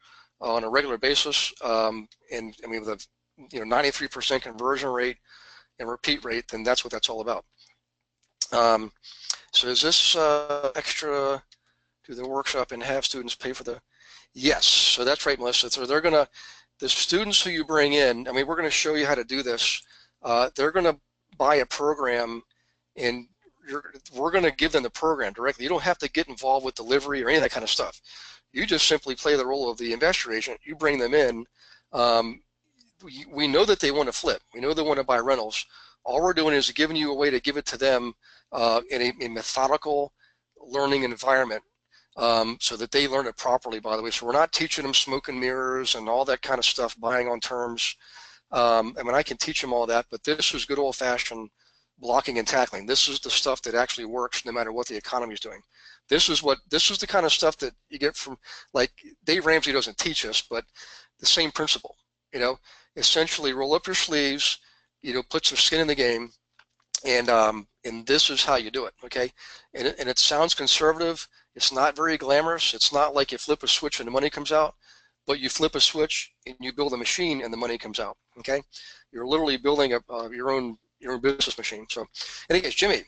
on a regular basis, and I mean with a 93% conversion rate and repeat rate, then that's what that's all about. So is this extra? Do the workshop and have students pay for the? Yes, so that's right, Melissa. So they're gonna, the students who you bring in, I mean, we're gonna show you how to do this. They're gonna buy a program, and we're gonna give them the program directly. You don't have to get involved with delivery or any of that kind of stuff. You just simply play the role of the investor agent. You bring them in. we know that they want to flip. We know they want to buy rentals. All we're doing is giving you a way to give it to them in a methodical learning environment, so that they learn it properly, by the way. So we're not teaching them smoke and mirrors and all that kind of stuff, buying on terms. I mean, I can teach them all that, but this is good old-fashioned blocking and tackling. This is the stuff that actually works no matter what the economy is doing. This is the kind of stuff that you get from, like, Dave Ramsey doesn't teach us, but the same principle, you know, essentially roll up your sleeves, you know, put some skin in the game, and this is how you do it, okay? And it sounds conservative. It's not very glamorous. It's not like you flip a switch and the money comes out, but you flip a switch and you build a machine and the money comes out, okay? You're literally building your own business machine. So anyways, Jimmy.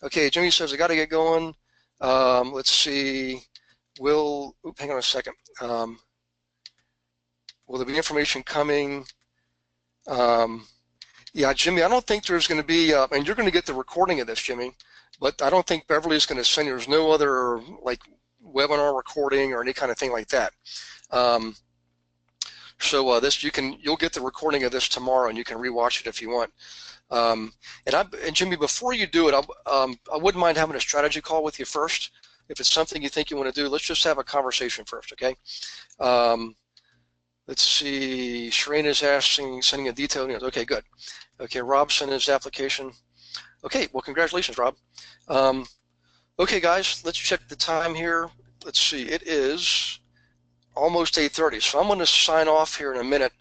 Okay, Jimmy says, I got to get going. Let's see. Hang on a second. Will there be information coming? Yeah, Jimmy, I don't think there's going to be, and you're going to get the recording of this, Jimmy, but I don't think Beverly's going to send you. There's no other like webinar recording or any kind of thing like that. So you'll get the recording of this tomorrow, and you can rewatch it if you want. And Jimmy, before you do it, I wouldn't mind having a strategy call with you first. If it's something you think you want to do, let's just have a conversation first, okay? Let's see. Shireen is sending a detailed news. Okay, good. Okay, Rob sent his application. Okay, well, congratulations, Rob. Okay, guys, let's check the time here. Let's see. It is almost 8:30, so I'm going to sign off here in a minute,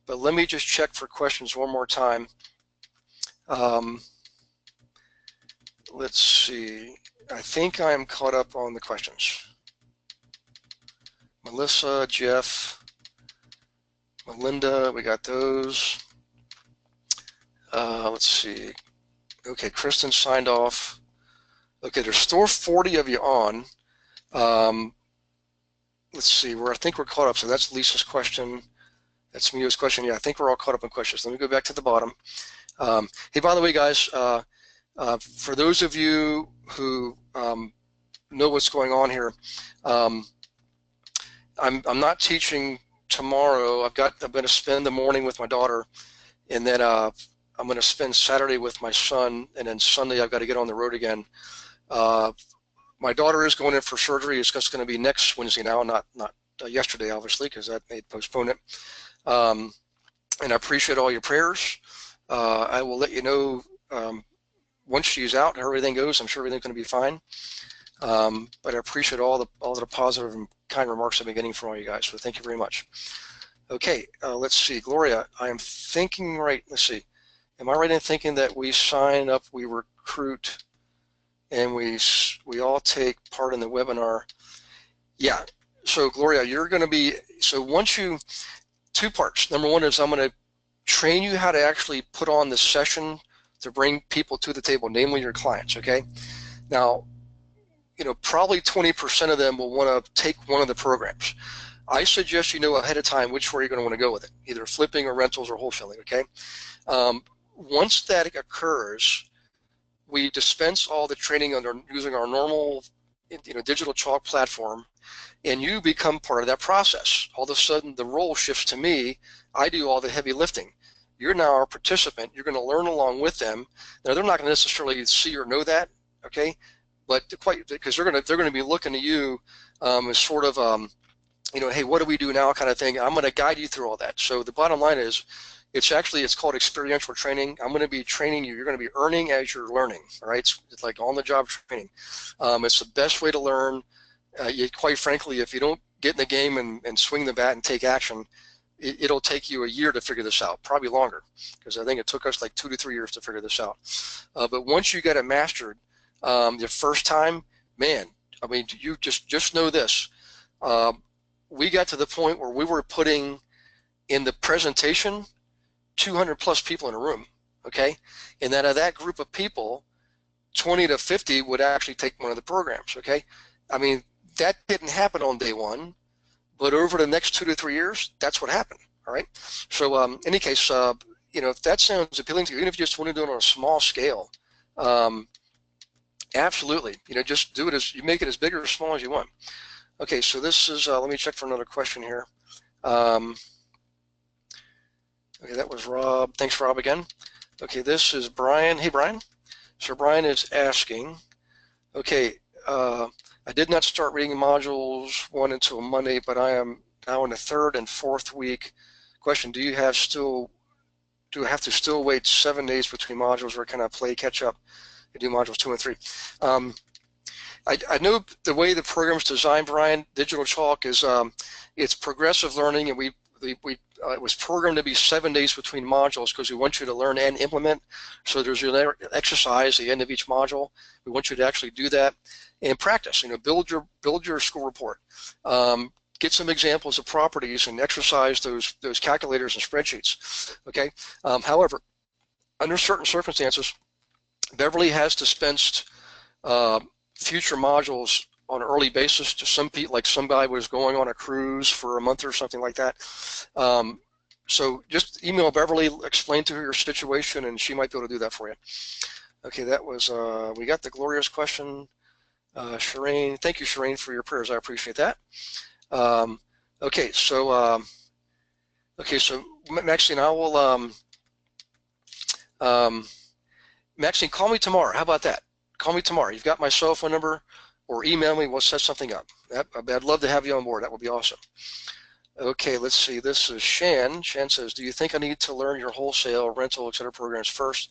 but let me just check for questions one more time. Let's see. I think I'm caught up on the questions. Melissa, Jeff, Melinda, we got those. Let's see. Okay, Kristen signed off. Okay, there's still 40 of you on. Let's see, I think we're caught up. So that's Lisa's question. That's Mio's question. Yeah, I think we're all caught up in questions. Let me go back to the bottom. Hey, by the way, guys, for those of you who know what's going on here, I'm not teaching tomorrow. I'm going to spend the morning with my daughter, and then I'm going to spend Saturday with my son, and then Sunday I've got to get on the road again. My daughter is going in for surgery. It's just going to be next Wednesday now, not yesterday, obviously, because that may postpone it. And I appreciate all your prayers. I will let you know once she's out and everything goes. I'm sure everything's going to be fine. But I appreciate all the positive and kind remarks I've been getting from all you guys. So thank you very much. Okay, let's see, Gloria. I am thinking right. Let's see. Am I right in thinking that we sign up, we recruit, and we all take part in the webinar? Yeah. So Gloria, you're going to be, so once you, two parts. Number one is I'm going to train you how to actually put on the session to bring people to the table, namely your clients, okay? Now, you know, probably 20% of them will want to take one of the programs. I suggest you know ahead of time which way you're going to want to go with it, either flipping or rentals or wholesaling, okay? Once that occurs, we dispense all the training using our normal, you know, digital chalk platform, and you become part of that process. All of a sudden, the role shifts to me. I do all the heavy lifting. You're now our participant. You're going to learn along with them. Now, they're not going to necessarily see or know that, okay? But because they're going to be looking at you as sort of, you know, hey, what do we do now kind of thing. I'm going to guide you through all that. So the bottom line is, it's called experiential training. I'm going to be training you. You're going to be earning as you're learning. All right, it's like on-the-job training. It's the best way to learn. Quite frankly, if you don't get in the game and swing the bat and take action, it'll take you a year to figure this out, probably longer, because I think it took us like 2 to 3 years to figure this out. But once you get it mastered, the first time, man, I mean, you just know this. We got to the point where we were putting in the presentation 200 plus people in a room, okay? And then of that group of people, 20 to 50 would actually take one of the programs, okay? I mean, that didn't happen on day one, but over the next 2 to 3 years, that's what happened, all right? So in any case, you know, if that sounds appealing to you, even if you just want to do it on a small scale, absolutely, you know, just do it you make it as big or as small as you want. Okay, so this is, let me check for another question here. Okay, that was Rob. Thanks, Rob, again. Okay, this is Brian. Hey, Brian. So Brian is asking, okay, I did not start reading modules 1 until Monday, but I am now in the 3rd and 4th week. Question, do I have to still wait 7 days between modules, or can I play catch up and do modules 2 and 3? I know the way the program is designed, Brian, Digital Chalk is it's progressive learning, and it was programmed to be 7 days between modules because we want you to learn and implement. So there's an exercise at the end of each module. We want you to actually do that and practice. Build your school report. Get some examples of properties and exercise those calculators and spreadsheets. Okay. However, under certain circumstances, Beverly has dispensed future modules on an early basis to some people, like somebody was going on a cruise for a month or something like that. So just email Beverly, explain to her your situation, and she might be able to do that for you. Okay, that was, we got the glorious question. Shireen, thank you, Shireen, for your prayers. I appreciate that. Okay, so Maxine, I will, Maxine, call me tomorrow. How about that? Call me tomorrow. You've got my cell phone number, or email me. We'll set something up. I'd love to have you on board. That would be awesome. Okay, let's see. This is Shan. Shan says, do you think I need to learn your wholesale, rental, etc. programs first?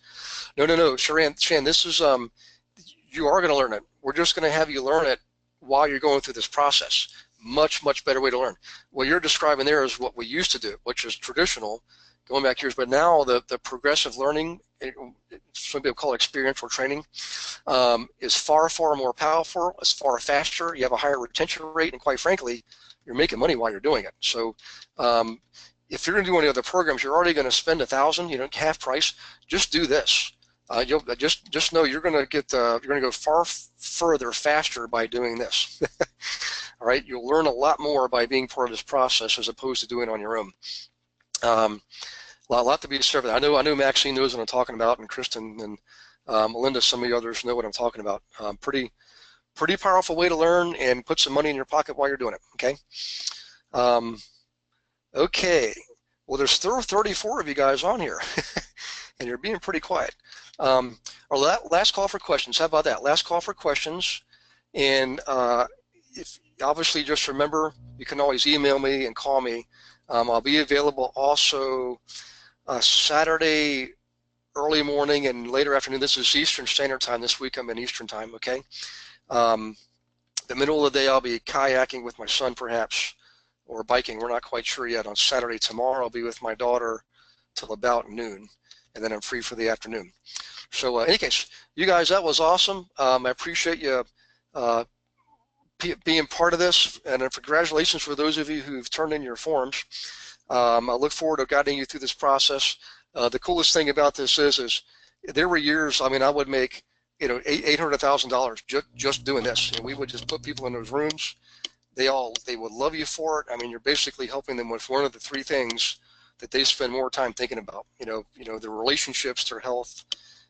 No. Shan, this is, you are going to learn it. We're just going to have you learn it while you're going through this process. Much better way to learn. What you're describing there is what we used to do, which is traditional, going back years, but now the progressive learning, some people call it experiential training, is far more powerful. It's far faster. You have a higher retention rate, and quite frankly, you're making money while you're doing it. So if you're going to do any other programs, you're already going to spend $1,000, half price. Just do this. You'll just know you're going to go far further faster by doing this. All right, you'll learn a lot more by being part of this process as opposed to doing it on your own. A lot to be said. I know Maxine knows what I'm talking about, and Kristen and Melinda, some of the others know what I'm talking about. Pretty powerful way to learn and put some money in your pocket while you're doing it. Okay. Okay. Well, there's 34 of you guys on here, and you're being pretty quiet. Our last call for questions. How about that? Last call for questions. And if obviously just remember, you can always email me and call me. I'll be available also Saturday early morning and later afternoon. This is Eastern Standard Time. This week I'm in Eastern Time, okay? The middle of the day I'll be kayaking with my son perhaps, or biking. We're not quite sure yet. On Saturday tomorrow I'll be with my daughter till about noon, and then I'm free for the afternoon. So in any case, you guys, that was awesome. I appreciate you being part of this, and congratulations for those of you who've turned in your forms. I look forward to guiding you through this process. The coolest thing about this is there were years, I mean, I would make $800,000 just doing this, and we would just put people in those rooms. They would love you for it. I mean, you're basically helping them with one of the 3 things that they spend more time thinking about. Their relationships, their health,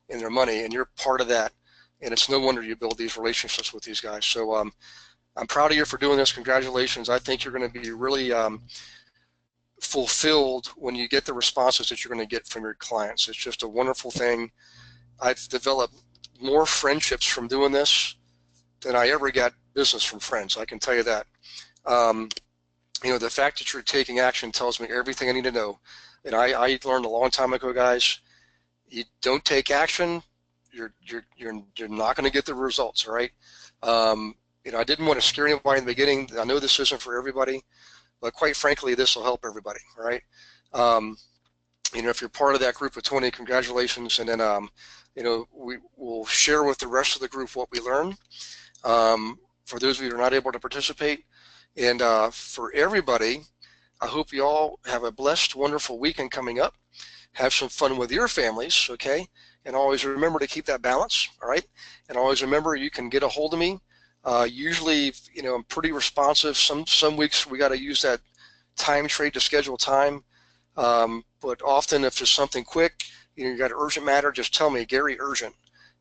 and their money, and you're part of that. And it's no wonder you build these relationships with these guys. So I'm proud of you for doing this. Congratulations. I think you're going to be really fulfilled when you get the responses that you're going to get from your clients. It's just a wonderful thing. I've developed more friendships from doing this than I ever got business from friends. I can tell you that. The fact that you're taking action tells me everything I need to know. And I learned a long time ago, guys, you don't take action, you're not going to get the results, all right? I didn't want to scare anybody in the beginning. I know this isn't for everybody, but quite frankly, this will help everybody, all right? If you're part of that group of 20, congratulations. And then, we will share with the rest of the group what we learn. For those of you who are not able to participate, and for everybody, I hope you all have a blessed, wonderful weekend coming up. Have some fun with your families, okay? And always remember to keep that balance, all right? And always remember you can get a hold of me. Usually, I'm pretty responsive. Some weeks we got to use that time trade to schedule time. But often if there's something quick, you got an urgent matter, just tell me, Gary, urgent,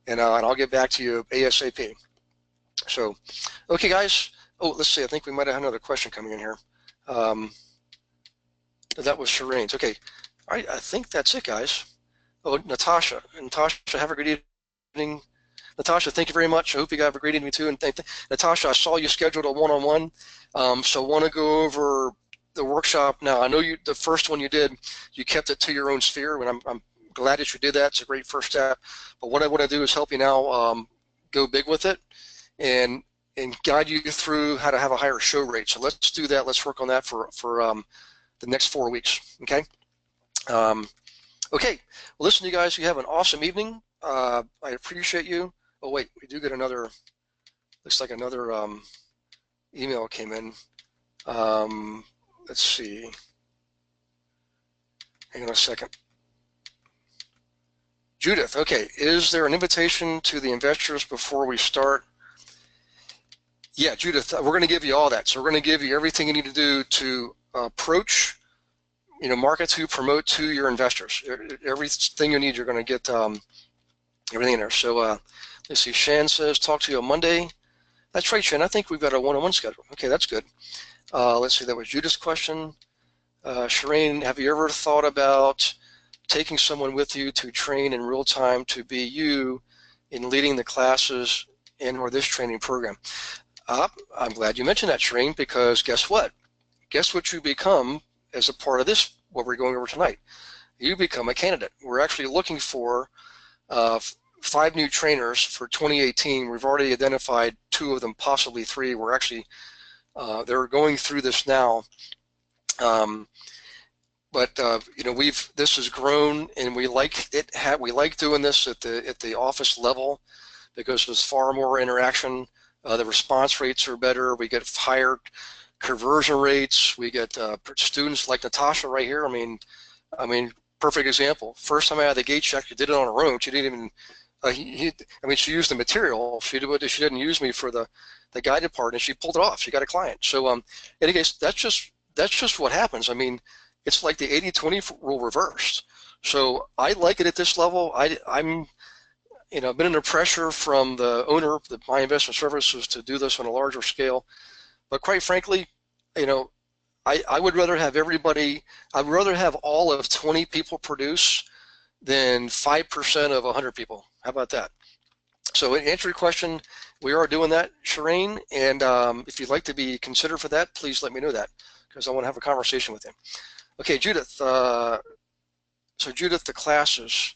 and I'll get back to you ASAP. So, okay, guys. Oh, let's see. I think we might have another question coming in here. That was Shireen's. Okay. All right, I think that's it, guys. Oh, Natasha. Natasha, have a good evening. Natasha, thank you very much. I hope you have a great evening too. And Natasha, I saw you scheduled a one-on-one, so want to go over the workshop now. I know you, the first one you did, you kept it to your own sphere, and I'm glad that you did that. It's a great first step. But what I want to do is help you now go big with it and guide you through how to have a higher show rate. So let's do that. Let's work on that for the next 4 weeks. Okay. Okay. Well, listen, you guys. You have an awesome evening. I appreciate you. Oh wait, we do get another. Looks like another email came in. Let's see. Hang on a second. Judith, okay, is there an invitation to the investors before we start? Yeah, Judith, we're going to give you all that. So we're going to give you everything you need to do to approach, market to, promote to your investors. Everything you need, you're going to get everything in there. So let's see, Shan says, talk to you on Monday. That's right, Shan, I think we've got a one-on-one schedule. Okay, that's good. Let's see, that was Judith's question. Shireen, have you ever thought about taking someone with you to train in real time to be you in leading the classes in or this training program? I'm glad you mentioned that, Shireen, because guess what? Guess what you become as a part of this, what we're going over tonight? You become a candidate. We're actually looking for 5 new trainers for 2018. We've already identified 2 of them, possibly 3. We're actually, they're going through this now. This has grown, and we like it. We like doing this at the office level because there's far more interaction. The response rates are better. We get higher conversion rates. We get students like Natasha right here. I mean, perfect example. First time out of the gate, she did it on her own. She didn't even. She used the material. She didn't use me for the guided part, and she pulled it off. She got a client. So, in any case, that's just what happens. It's like the 80-20 rule reversed. So I like it at this level. I'm been under pressure from the owner of My Investment Services to do this on a larger scale. But quite frankly, I would rather have everybody, I'd rather have all of 20 people produce than 5% of 100 people. How about that? So to answer your question, we are doing that, Shireen, and if you'd like to be considered for that, please let me know that, because I want to have a conversation with you. Okay, Judith, so Judith, the classes.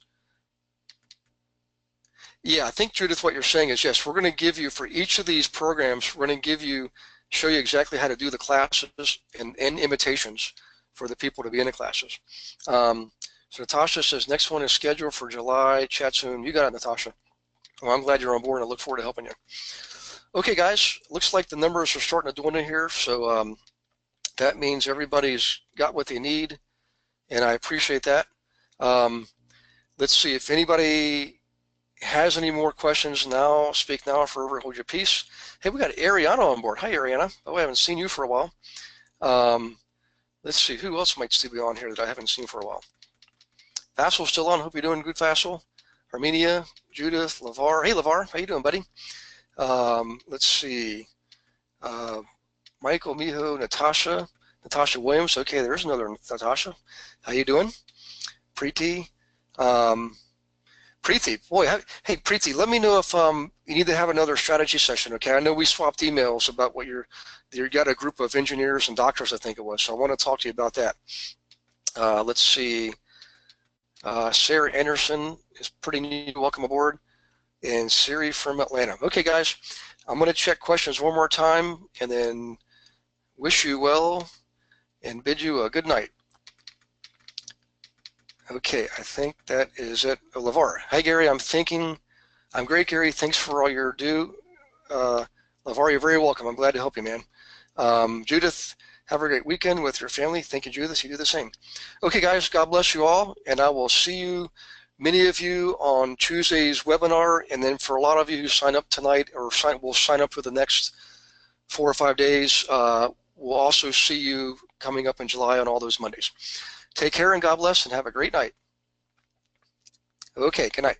Yeah, I think, Judith, what you're saying is, yes, we're going to give you, for each of these programs, we're going to show you exactly how to do the classes and invitations for the people to be in the classes. So Natasha says, next one is scheduled for July, chat soon. You got it, Natasha. Well, I'm glad you're on board, and I look forward to helping you. Okay, guys, looks like the numbers are starting to dwindle here, so that means everybody's got what they need, and I appreciate that. Let's see if anybody has any more questions now. Speak now or forever hold your peace. Hey, we got Ariana on board. Hi, Ariana. Oh, I haven't seen you for a while. Let's see, who else might still be on here that I haven't seen for a while? Fassel's still on. Hope you're doing good, Fassel. Armenia, Judith, LeVar. Hey, LeVar, how you doing, buddy? Let's see. Michael, Miho, Natasha Williams. Okay, there's another Natasha. How you doing? Preeti. Preeti, boy, hey Preeti, let me know if you need to have another strategy session. Okay, I know we swapped emails about what you got a group of engineers and doctors, I think it was. So I want to talk to you about that. Let's see. Sarah Anderson is pretty new. Welcome aboard. And Siri from Atlanta. Okay, guys, I'm going to check questions one more time and then wish you well and bid you a good night. Okay, I think that is it. LeVar. Hi, Gary. I'm great, Gary. Thanks for all your do. LeVar, you're very welcome. I'm glad to help you, man. Judith, have a great weekend with your family. Thank you, Judith. You do the same. Okay, guys, God bless you all, and I will see you, many of you, on Tuesday's webinar, and then for a lot of you who sign up tonight or will sign up for the next 4 or 5 days, we'll also see you coming up in July on all those Mondays. Take care and God bless and have a great night. Okay, good night.